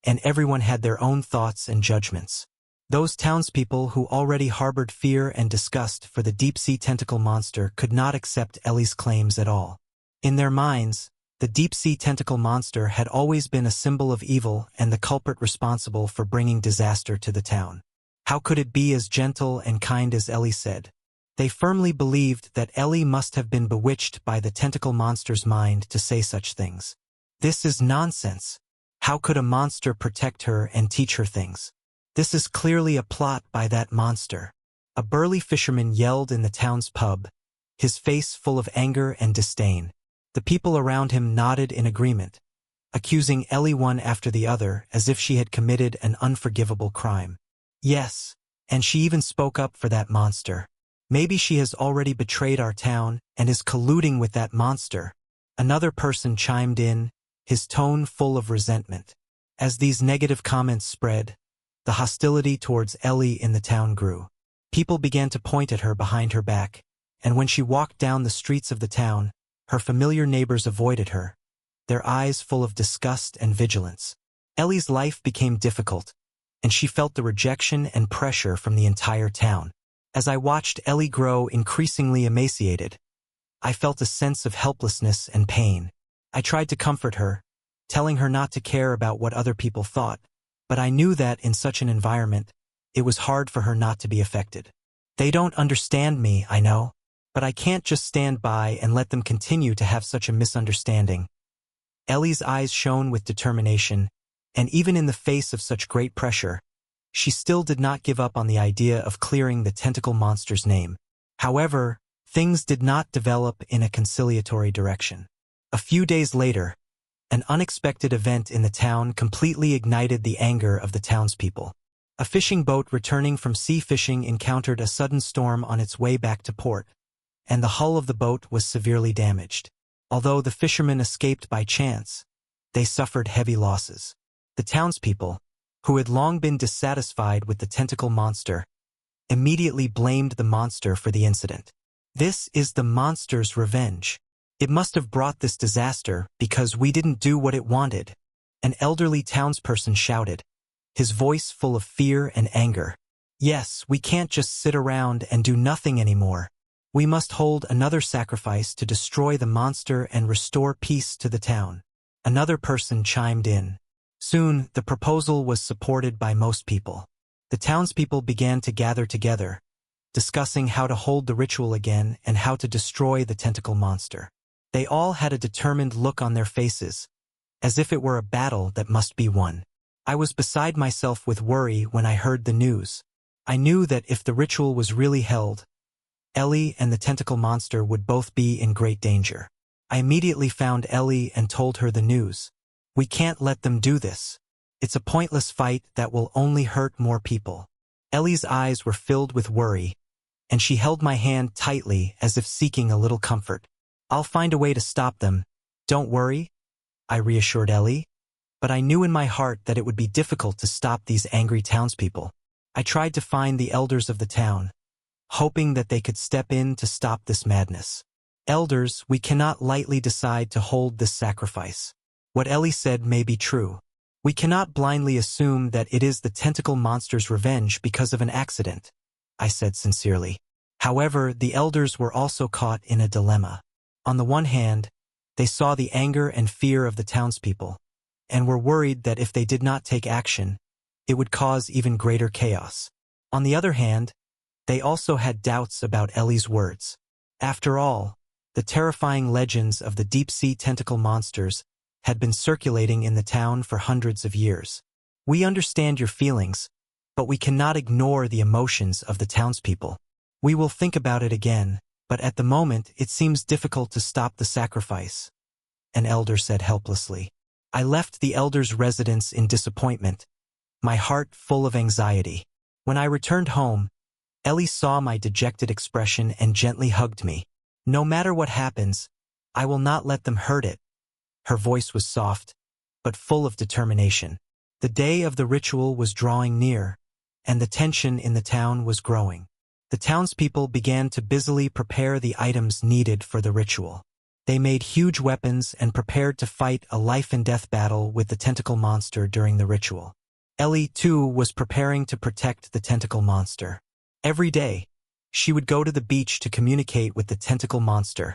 and everyone had their own thoughts and judgments. Those townspeople who already harbored fear and disgust for the deep-sea tentacle monster could not accept Ellie's claims at all. In their minds, the deep-sea tentacle monster had always been a symbol of evil and the culprit responsible for bringing disaster to the town. How could it be as gentle and kind as Ellie said? They firmly believed that Ellie must have been bewitched by the tentacle monster's mind to say such things. This is nonsense. How could a monster protect her and teach her things? This is clearly a plot by that monster. A burly fisherman yelled in the town's pub, his face full of anger and disdain. The people around him nodded in agreement, accusing Ellie one after the other as if she had committed an unforgivable crime. Yes, and she even spoke up for that monster. Maybe she has already betrayed our town and is colluding with that monster. Another person chimed in, his tone full of resentment. As these negative comments spread, the hostility towards Ellie in the town grew. People began to point at her behind her back, and when she walked down the streets of the town, her familiar neighbors avoided her, their eyes full of disgust and vigilance. Ellie's life became difficult, and she felt the rejection and pressure from the entire town. As I watched Ellie grow increasingly emaciated, I felt a sense of helplessness and pain. I tried to comfort her, telling her not to care about what other people thought, but I knew that in such an environment, it was hard for her not to be affected. They don't understand me, I know, but I can't just stand by and let them continue to have such a misunderstanding. Ellie's eyes shone with determination, and even in the face of such great pressure, she still did not give up on the idea of clearing the tentacle monster's name. However, things did not develop in a conciliatory direction. A few days later, an unexpected event in the town completely ignited the anger of the townspeople. A fishing boat returning from sea fishing encountered a sudden storm on its way back to port, and the hull of the boat was severely damaged. Although the fishermen escaped by chance, they suffered heavy losses. The townspeople, who had long been dissatisfied with the tentacle monster, immediately blamed the monster for the incident. This is the monster's revenge. It must have brought this disaster because we didn't do what it wanted, an elderly townsperson shouted, his voice full of fear and anger. Yes, we can't just sit around and do nothing anymore. We must hold another sacrifice to destroy the monster and restore peace to the town. Another person chimed in. Soon, the proposal was supported by most people. The townspeople began to gather together, discussing how to hold the ritual again and how to destroy the tentacle monster. They all had a determined look on their faces, as if it were a battle that must be won. I was beside myself with worry when I heard the news. I knew that if the ritual was really held, Ellie and the tentacle monster would both be in great danger. I immediately found Ellie and told her the news. We can't let them do this. It's a pointless fight that will only hurt more people. Ellie's eyes were filled with worry, and she held my hand tightly as if seeking a little comfort. I'll find a way to stop them. Don't worry, I reassured Ellie. But I knew in my heart that it would be difficult to stop these angry townspeople. I tried to find the elders of the town, hoping that they could step in to stop this madness. Elders, we cannot lightly decide to hold this sacrifice. What Ellie said may be true. We cannot blindly assume that it is the tentacle monster's revenge because of an accident, I said sincerely. However, the elders were also caught in a dilemma. On the one hand, They saw the anger and fear of the townspeople, and were worried that if they did not take action, it would cause even greater chaos. On the other hand, they also had doubts about Ellie's words. After all, the terrifying legends of the deep-sea tentacle monsters had been circulating in the town for hundreds of years. We understand your feelings, but we cannot ignore the emotions of the townspeople. We will think about it again, but at the moment it seems difficult to stop the sacrifice, an elder said helplessly. I left the elder's residence in disappointment, my heart full of anxiety. When I returned home, Ellie saw my dejected expression and gently hugged me. No matter what happens, I will not let them hurt it. Her voice was soft, but full of determination. The day of the ritual was drawing near, and the tension in the town was growing. The townspeople began to busily prepare the items needed for the ritual. They made huge weapons and prepared to fight a life-and-death battle with the tentacle monster during the ritual. Ellie, too, was preparing to protect the tentacle monster. Every day, she would go to the beach to communicate with the tentacle monster,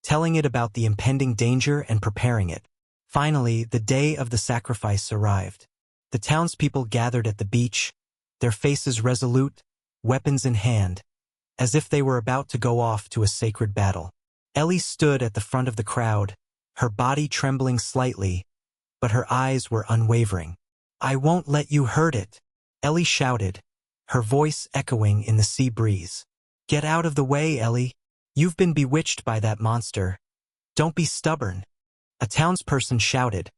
telling it about the impending danger and preparing it. Finally, the day of the sacrifice arrived. The townspeople gathered at the beach, their faces resolute, weapons in hand, as if they were about to go off to a sacred battle. Ellie stood at the front of the crowd, her body trembling slightly, but her eyes were unwavering. I won't let you hurt it, Ellie shouted, her voice echoing in the sea breeze. Get out of the way, Ellie. You've been bewitched by that monster. Don't be stubborn, a townsperson shouted,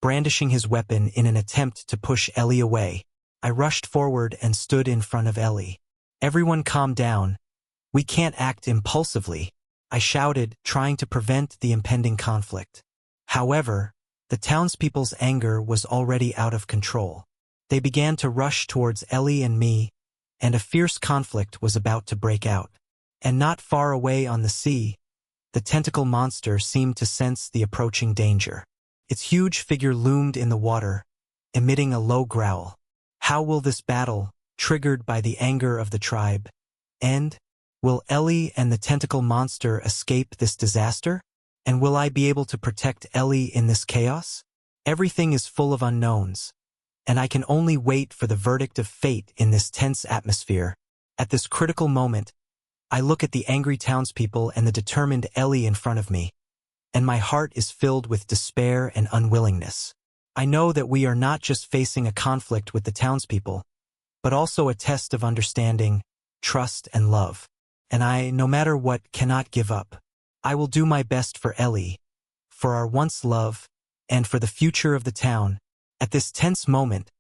brandishing his weapon in an attempt to push Ellie away. I rushed forward and stood in front of Ellie. Everyone calm down. We can't act impulsively, I shouted, trying to prevent the impending conflict. However, the townspeople's anger was already out of control. They began to rush towards Ellie and me, and a fierce conflict was about to break out. And not far away on the sea, the tentacle monster seemed to sense the approaching danger. Its huge figure loomed in the water, emitting a low growl. How will this battle, triggered by the anger of the tribe, end? Will Ellie and the tentacle monster escape this disaster? And will I be able to protect Ellie in this chaos? Everything is full of unknowns, and I can only wait for the verdict of fate in this tense atmosphere. At this critical moment, I look at the angry townspeople and the determined Ellie in front of me, and my heart is filled with despair and unwillingness. I know that we are not just facing a conflict with the townspeople, but also a test of understanding, trust, and love. And I, no matter what, cannot give up. I will do my best for Ellie, for our once love, and for the future of the town. At this tense moment,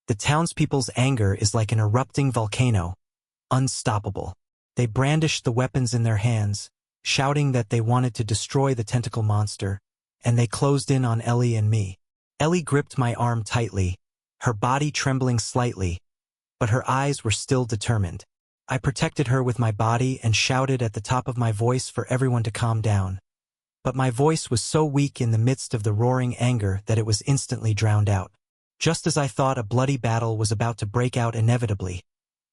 the townspeople's anger is like an erupting volcano, unstoppable. They brandished the weapons in their hands, shouting that they wanted to destroy the tentacle monster, and they closed in on Ellie and me. Ellie gripped my arm tightly, her body trembling slightly, but her eyes were still determined. I protected her with my body and shouted at the top of my voice for everyone to calm down. But my voice was so weak in the midst of the roaring anger that it was instantly drowned out. Just as I thought a bloody battle was about to break out inevitably,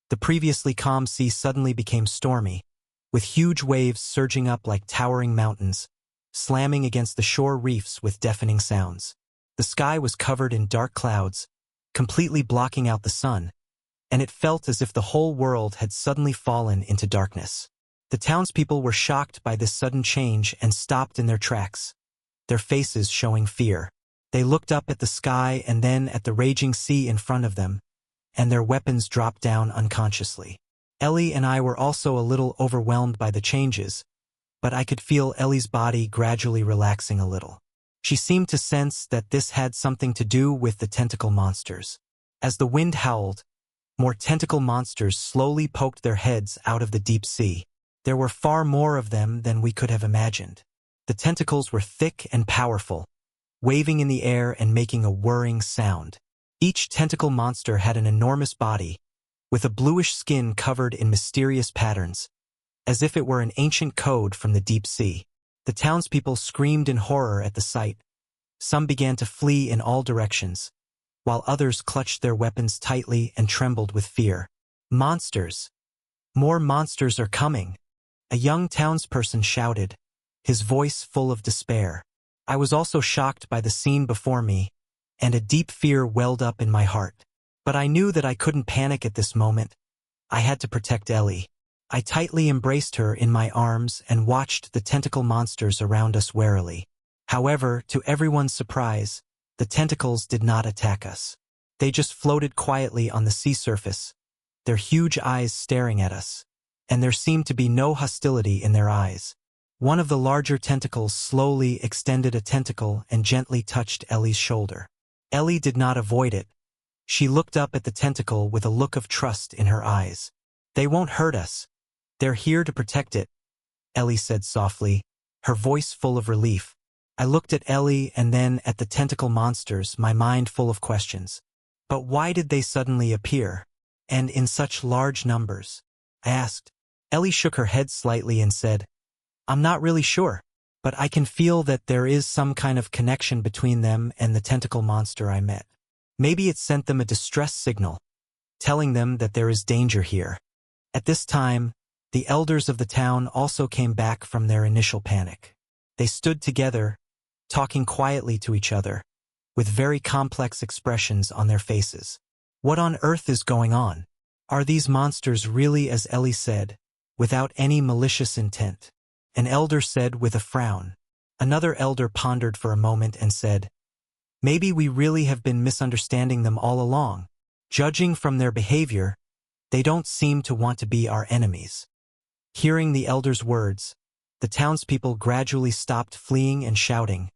the previously calm sea suddenly became stormy, with huge waves surging up like towering mountains, slamming against the shore reefs with deafening sounds. The sky was covered in dark clouds, completely blocking out the sun, and it felt as if the whole world had suddenly fallen into darkness. The townspeople were shocked by this sudden change and stopped in their tracks, their faces showing fear. They looked up at the sky and then at the raging sea in front of them, and their weapons dropped down unconsciously. Ellie and I were also a little overwhelmed by the changes, but I could feel Ellie's body gradually relaxing a little. She seemed to sense that this had something to do with the tentacle monsters. As the wind howled, more tentacle monsters slowly poked their heads out of the deep sea. There were far more of them than we could have imagined. The tentacles were thick and powerful, waving in the air and making a whirring sound. Each tentacle monster had an enormous body, with a bluish skin covered in mysterious patterns, as if it were an ancient code from the deep sea. The townspeople screamed in horror at the sight. Some began to flee in all directions, while others clutched their weapons tightly and trembled with fear. Monsters! More monsters are coming! A young townsperson shouted, his voice full of despair. I was also shocked by the scene before me, and a deep fear welled up in my heart. But I knew that I couldn't panic at this moment. I had to protect Ellie. I tightly embraced her in my arms and watched the tentacle monsters around us warily. However, to everyone's surprise, the tentacles did not attack us. They just floated quietly on the sea surface, their huge eyes staring at us, and there seemed to be no hostility in their eyes. One of the larger tentacles slowly extended a tentacle and gently touched Ellie's shoulder. Ellie did not avoid it. She looked up at the tentacle with a look of trust in her eyes. "They won't hurt us. They're here to protect it," Ellie said softly, her voice full of relief. I looked at Ellie and then at the tentacle monsters, my mind full of questions. But why did they suddenly appear? And in such large numbers? I asked. Ellie shook her head slightly and said, "I'm not really sure, but I can feel that there is some kind of connection between them and the tentacle monster I met. Maybe it sent them a distress signal, telling them that there is danger here." At this time, the elders of the town also came back from their initial panic. They stood together, talking quietly to each other, with very complex expressions on their faces. What on earth is going on? Are these monsters really as Ellie said, without any malicious intent? An elder said with a frown. Another elder pondered for a moment and said, "Maybe we really have been misunderstanding them all along. Judging from their behavior, they don't seem to want to be our enemies." Hearing the elder's words, the townspeople gradually stopped fleeing and shouting,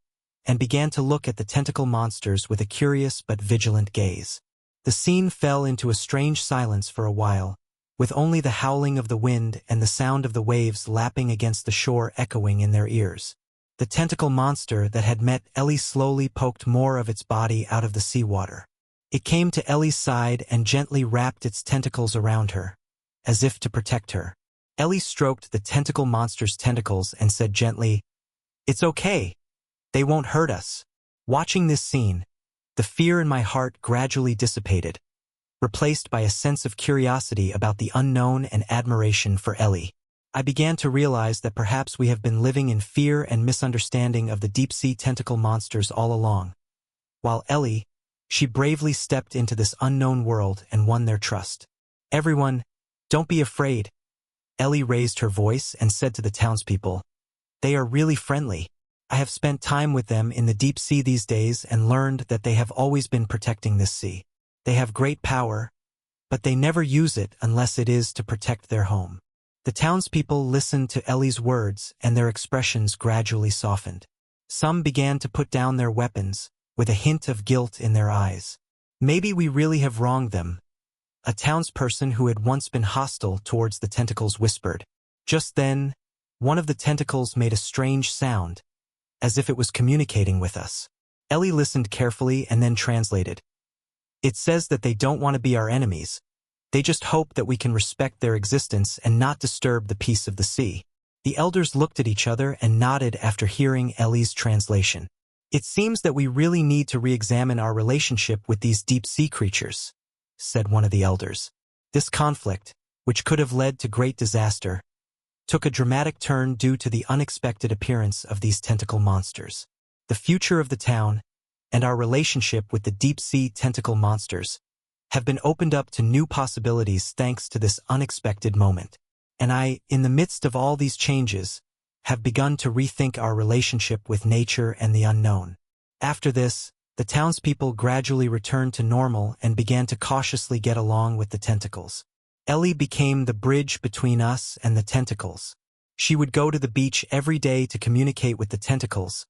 and began to look at the tentacle monsters with a curious but vigilant gaze. The scene fell into a strange silence for a while, with only the howling of the wind and the sound of the waves lapping against the shore echoing in their ears. The tentacle monster that had met Ellie slowly poked more of its body out of the seawater. It came to Ellie's side and gently wrapped its tentacles around her, as if to protect her. Ellie stroked the tentacle monster's tentacles and said gently, "It's okay. They won't hurt us." Watching this scene, the fear in my heart gradually dissipated, replaced by a sense of curiosity about the unknown and admiration for Ellie. I began to realize that perhaps we have been living in fear and misunderstanding of the deep-sea tentacle monsters all along. While Ellie, she bravely stepped into this unknown world and won their trust. "Everyone, don't be afraid." Ellie raised her voice and said to the townspeople, "They are really friendly. I have spent time with them in the deep sea these days and learned that they have always been protecting this sea. They have great power, but they never use it unless it is to protect their home." The townspeople listened to Ellie's words and their expressions gradually softened. Some began to put down their weapons, with a hint of guilt in their eyes. "Maybe we really have wronged them," a townsperson who had once been hostile towards the tentacles whispered. Just then, one of the tentacles made a strange sound, as if it was communicating with us. Ellie listened carefully and then translated. "It says that they don't want to be our enemies. They just hope that we can respect their existence and not disturb the peace of the sea." The elders looked at each other and nodded after hearing Ellie's translation. "It seems that we really need to re-examine our relationship with these deep-sea creatures," said one of the elders. This conflict, which could have led to great disaster, took a dramatic turn due to the unexpected appearance of these tentacle monsters. The future of the town, and our relationship with the deep-sea tentacle monsters, have been opened up to new possibilities thanks to this unexpected moment. And I, in the midst of all these changes, have begun to rethink our relationship with nature and the unknown. After this, the townspeople gradually returned to normal and began to cautiously get along with the tentacles. Ellie became the bridge between us and the tentacles. She would go to the beach every day to communicate with the tentacles,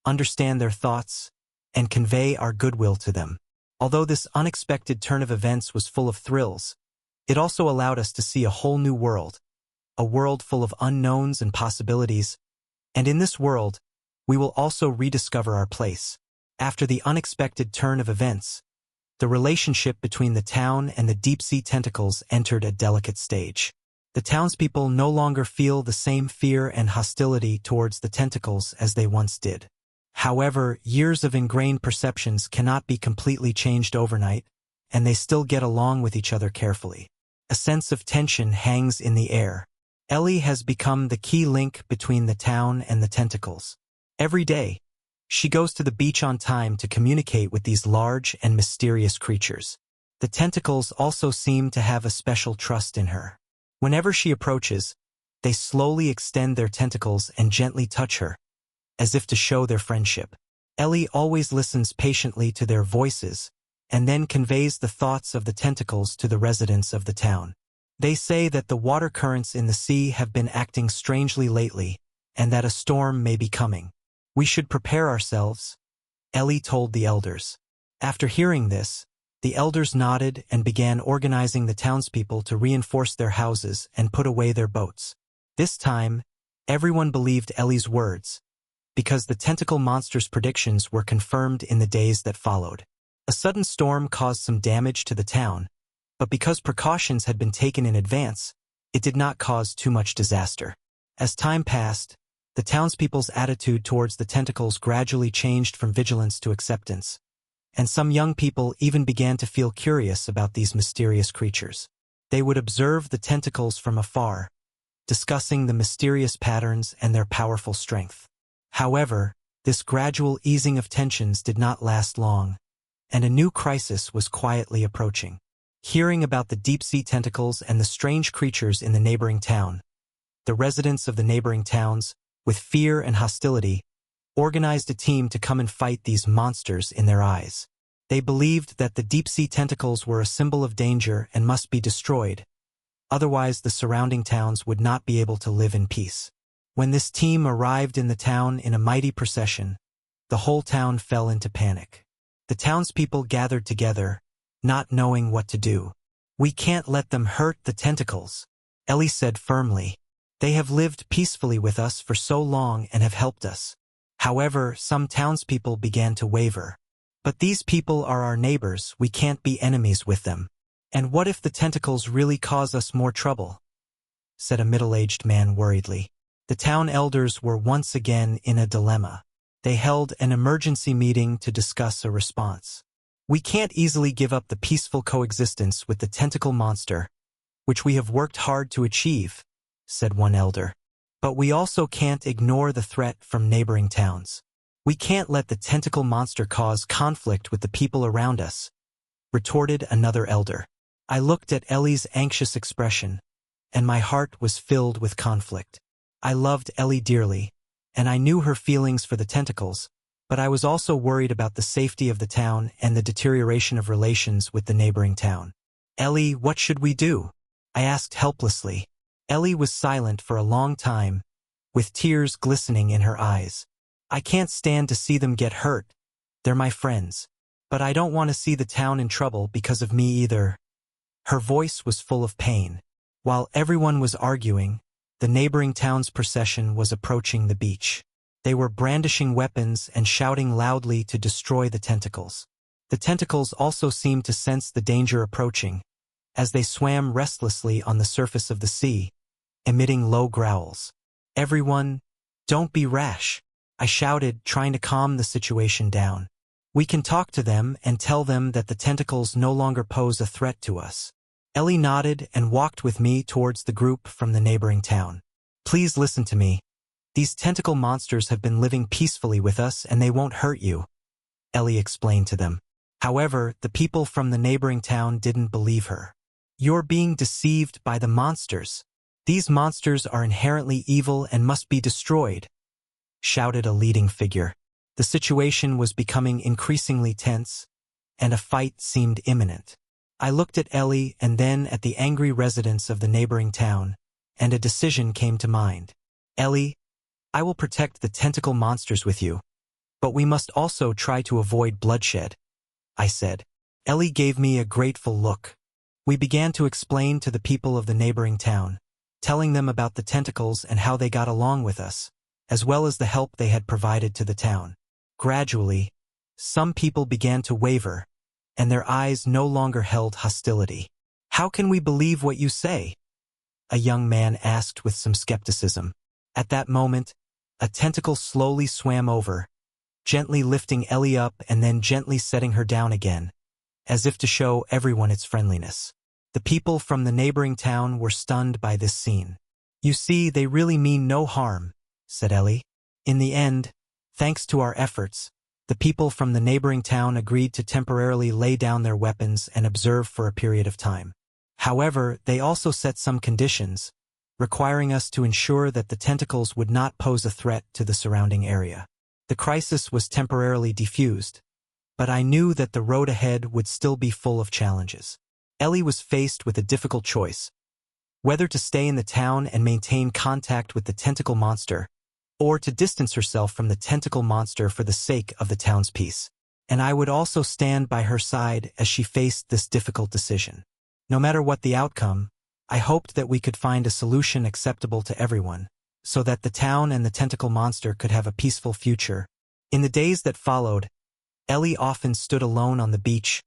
understand their thoughts, and convey our goodwill to them. Although this unexpected turn of events was full of thrills, it also allowed us to see a whole new world, a world full of unknowns and possibilities, and in this world, we will also rediscover our place. After the unexpected turn of events, the relationship between the town and the deep-sea tentacles entered a delicate stage. The townspeople no longer feel the same fear and hostility towards the tentacles as they once did. However, years of ingrained perceptions cannot be completely changed overnight, and they still get along with each other carefully. A sense of tension hangs in the air. Ellie has become the key link between the town and the tentacles. Every day, She goes to the beach on time to communicate with these large and mysterious creatures. The tentacles also seem to have a special trust in her. Whenever she approaches, they slowly extend their tentacles and gently touch her, as if to show their friendship. Ellie always listens patiently to their voices, and then conveys the thoughts of the tentacles to the residents of the town. They say that the water currents in the sea have been acting strangely lately, and that a storm may be coming. We should prepare ourselves, Ellie told the elders. After hearing this, the elders nodded and began organizing the townspeople to reinforce their houses and put away their boats. This time, everyone believed Ellie's words, because the tentacle monster's predictions were confirmed in the days that followed. A sudden storm caused some damage to the town, but because precautions had been taken in advance, it did not cause too much disaster. As time passed, the townspeople's attitude towards the tentacles gradually changed from vigilance to acceptance, and some young people even began to feel curious about these mysterious creatures. They would observe the tentacles from afar, discussing the mysterious patterns and their powerful strength. However, this gradual easing of tensions did not last long, and a new crisis was quietly approaching. Hearing about the deep-sea tentacles and the strange creatures in the neighboring town, the residents of the neighboring towns, with fear and hostility, organized a team to come and fight these monsters in their eyes. They believed that the deep-sea tentacles were a symbol of danger and must be destroyed, otherwise the surrounding towns would not be able to live in peace. When this team arrived in the town in a mighty procession, the whole town fell into panic. The townspeople gathered together, not knowing what to do. "We can't let them hurt the tentacles," Ellie said firmly. "They have lived peacefully with us for so long and have helped us." However, some townspeople began to waver. "But these people are our neighbors, we can't be enemies with them. And what if the tentacles really cause us more trouble?" said a middle-aged man worriedly. The town elders were once again in a dilemma. They held an emergency meeting to discuss a response. "We can't easily give up the peaceful coexistence with the tentacle monster, which we have worked hard to achieve," said one elder. "But we also can't ignore the threat from neighboring towns. We can't let the tentacle monster cause conflict with the people around us," retorted another elder. I looked at Ellie's anxious expression, and my heart was filled with conflict. I loved Ellie dearly, and I knew her feelings for the tentacles, but I was also worried about the safety of the town and the deterioration of relations with the neighboring town. "Ellie, what should we do?" I asked helplessly. Ellie was silent for a long time, with tears glistening in her eyes. "I can't stand to see them get hurt. They're my friends. But I don't want to see the town in trouble because of me either." Her voice was full of pain. While everyone was arguing, the neighboring town's procession was approaching the beach. They were brandishing weapons and shouting loudly to destroy the tentacles. The tentacles also seemed to sense the danger approaching, as they swam restlessly on the surface of the sea, emitting low growls. "Everyone, don't be rash," I shouted, trying to calm the situation down. "We can talk to them and tell them that the tentacles no longer pose a threat to us." Ellie nodded and walked with me towards the group from the neighboring town. "Please listen to me. These tentacle monsters have been living peacefully with us and they won't hurt you," Ellie explained to them. However, the people from the neighboring town didn't believe her. "You're being deceived by the monsters. These monsters are inherently evil and must be destroyed," shouted a leading figure. The situation was becoming increasingly tense, and a fight seemed imminent. I looked at Ellie and then at the angry residents of the neighboring town, and a decision came to mind. "Ellie, I will protect the tentacle monsters with you, but we must also try to avoid bloodshed," I said. Ellie gave me a grateful look. We began to explain to the people of the neighboring town, telling them about the tentacles and how they got along with us, as well as the help they had provided to the town. Gradually, some people began to waver, and their eyes no longer held hostility. "How can we believe what you say?" a young man asked with some skepticism. At that moment, a tentacle slowly swam over, gently lifting Ellie up and then gently setting her down again, as if to show everyone its friendliness. The people from the neighboring town were stunned by this scene. "You see, they really mean no harm," said Ellie. "In the end, Thanks to our efforts, the people from the neighboring town agreed to temporarily lay down their weapons and observe for a period of time. However, they also set some conditions, requiring us to ensure that the tentacles would not pose a threat to the surrounding area. The crisis was temporarily defused, but I knew that the road ahead would still be full of challenges. Ellie was faced with a difficult choice: whether to stay in the town and maintain contact with the tentacle monster, or to distance herself from the tentacle monster for the sake of the town's peace. And I would also stand by her side as she faced this difficult decision. No matter what the outcome, I hoped that we could find a solution acceptable to everyone, so that the town and the tentacle monster could have a peaceful future. In the days that followed, Ellie often stood alone on the beach,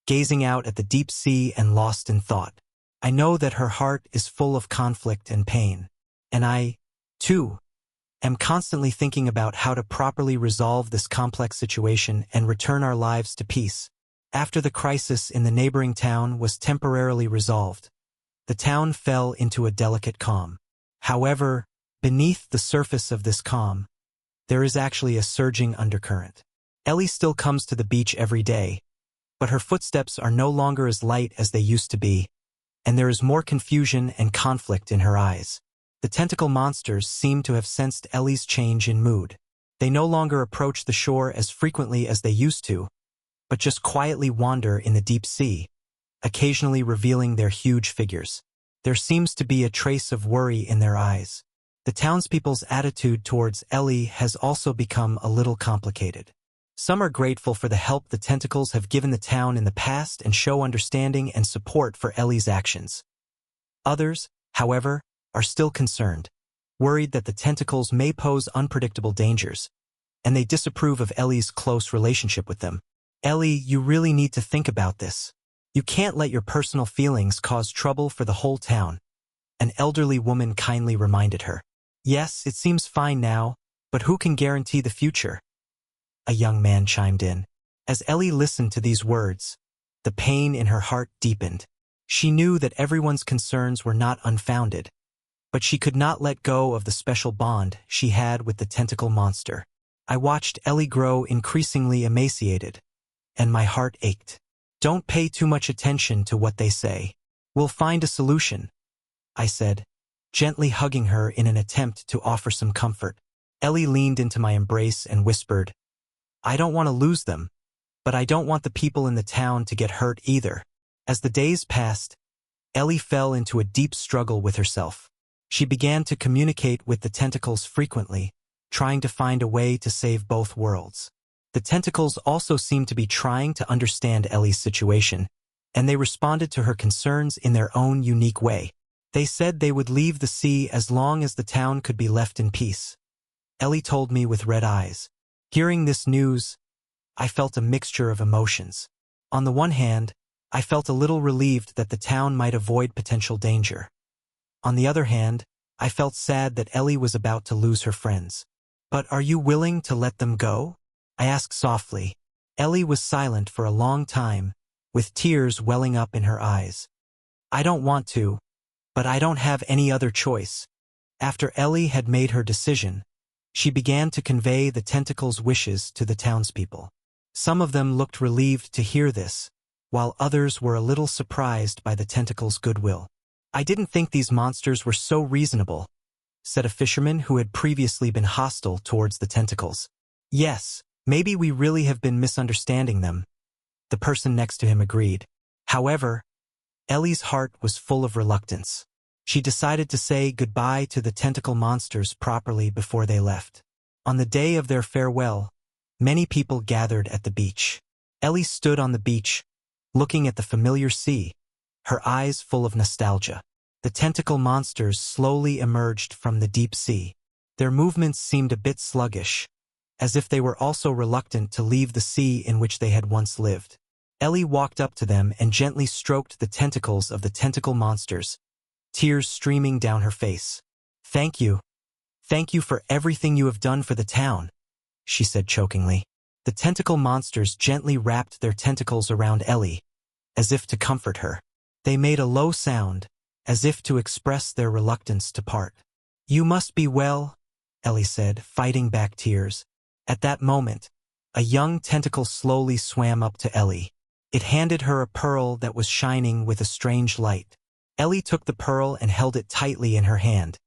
gazing out at the deep sea and lost in thought. I know that her heart is full of conflict and pain, and I, too, am constantly thinking about how to properly resolve this complex situation and return our lives to peace. After the crisis in the neighboring town was temporarily resolved, the town fell into a delicate calm. However, beneath the surface of this calm, there is actually a surging undercurrent. Ellie still comes to the beach every day, but her footsteps are no longer as light as they used to be, and there is more confusion and conflict in her eyes. The tentacle monsters seem to have sensed Ellie's change in mood. They no longer approach the shore as frequently as they used to, but just quietly wander in the deep sea, occasionally revealing their huge figures. There seems to be a trace of worry in their eyes. The townspeople's attitude towards Ellie has also become a little complicated. Some are grateful for the help the tentacles have given the town in the past and show understanding and support for Ellie's actions. Others, however, are still concerned, worried that the tentacles may pose unpredictable dangers, and they disapprove of Ellie's close relationship with them. Ellie, you really need to think about this. You can't let your personal feelings cause trouble for the whole town, an elderly woman kindly reminded her. Yes, it seems fine now, but who can guarantee the future? A young man chimed in. As Ellie listened to these words, the pain in her heart deepened. She knew that everyone's concerns were not unfounded, but she could not let go of the special bond she had with the tentacle monster. I watched Ellie grow increasingly emaciated, and my heart ached. Don't pay too much attention to what they say. We'll find a solution, I said, gently hugging her in an attempt to offer some comfort. Ellie leaned into my embrace and whispered, I don't want to lose them, but I don't want the people in the town to get hurt either. As the days passed, Ellie fell into a deep struggle with herself. She began to communicate with the tentacles frequently, trying to find a way to save both worlds. The tentacles also seemed to be trying to understand Ellie's situation, and they responded to her concerns in their own unique way. They said they would leave the sea as long as the town could be left in peace. Ellie told me with red eyes. Hearing this news, I felt a mixture of emotions. On the one hand, I felt a little relieved that the town might avoid potential danger. On the other hand, I felt sad that Ellie was about to lose her friends. But are you willing to let them go? I asked softly. Ellie was silent for a long time, with tears welling up in her eyes. I don't want to, but I don't have any other choice. After Ellie had made her decision, she began to convey the tentacles' wishes to the townspeople. Some of them looked relieved to hear this, while others were a little surprised by the tentacles' goodwill. I didn't think these monsters were so reasonable, said a fisherman who had previously been hostile towards the tentacles. Yes, maybe we really have been misunderstanding them, the person next to him agreed. However, Ellie's heart was full of reluctance. She decided to say goodbye to the tentacle monsters properly before they left. On the day of their farewell, many people gathered at the beach. Ellie stood on the beach, looking at the familiar sea, her eyes full of nostalgia. The tentacle monsters slowly emerged from the deep sea. Their movements seemed a bit sluggish, as if they were also reluctant to leave the sea in which they had once lived. Ellie walked up to them and gently stroked the tentacles of the tentacle monsters, tears streaming down her face. Thank you. Thank you for everything you have done for the town, she said chokingly. The tentacle monsters gently wrapped their tentacles around Ellie, as if to comfort her. They made a low sound, as if to express their reluctance to part. You must be well, Ellie said, fighting back tears. At that moment, a young tentacle slowly swam up to Ellie. It handed her a pearl that was shining with a strange light. Ellie took the pearl and held it tightly in her hand,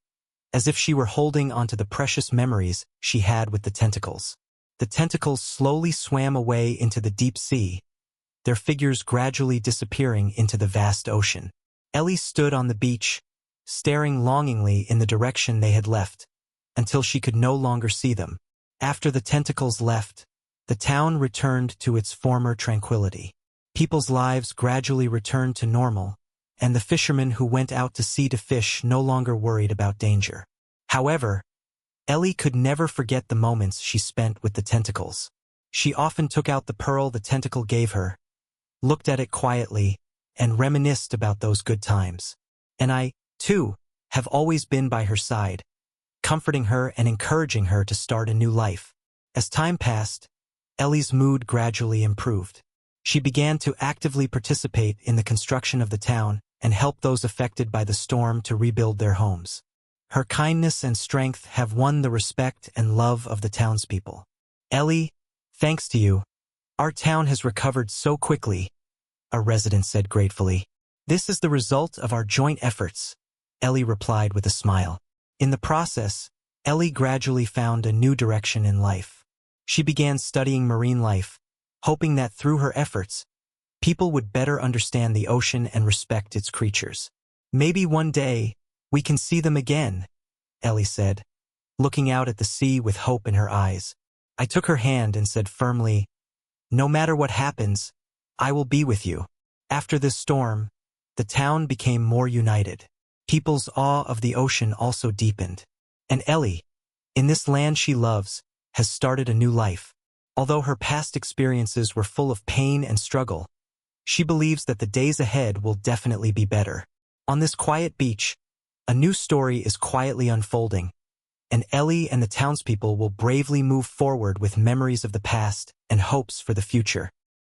as if she were holding onto the precious memories she had with the tentacles. The tentacles slowly swam away into the deep sea, their figures gradually disappearing into the vast ocean. Ellie stood on the beach, staring longingly in the direction they had left, until she could no longer see them. After the tentacles left, the town returned to its former tranquility. People's lives gradually returned to normal, and the fishermen who went out to sea to fish no longer worried about danger. However, Ellie could never forget the moments she spent with the tentacles. She often took out the pearl the tentacle gave her, looked at it quietly, and reminisced about those good times. And I, too, have always been by her side, comforting her and encouraging her to start a new life. As time passed, Ellie's mood gradually improved. She began to actively participate in the construction of the town and help those affected by the storm to rebuild their homes. Her kindness and strength have won the respect and love of the townspeople. Ellie, thanks to you, our town has recovered so quickly, a resident said gratefully. This is the result of our joint efforts, Ellie replied with a smile. In the process, Ellie gradually found a new direction in life. She began studying marine life, hoping that through her efforts, people would better understand the ocean and respect its creatures. Maybe one day, we can see them again, Ellie said, looking out at the sea with hope in her eyes. I took her hand and said firmly, no matter what happens, I will be with you. After this storm, the town became more united. People's awe of the ocean also deepened. And Ellie, in this land she loves, has started a new life. Although her past experiences were full of pain and struggle, she believes that the days ahead will definitely be better. On this quiet beach, a new story is quietly unfolding, and Ellie and the townspeople will bravely move forward with memories of the past and hopes for the future.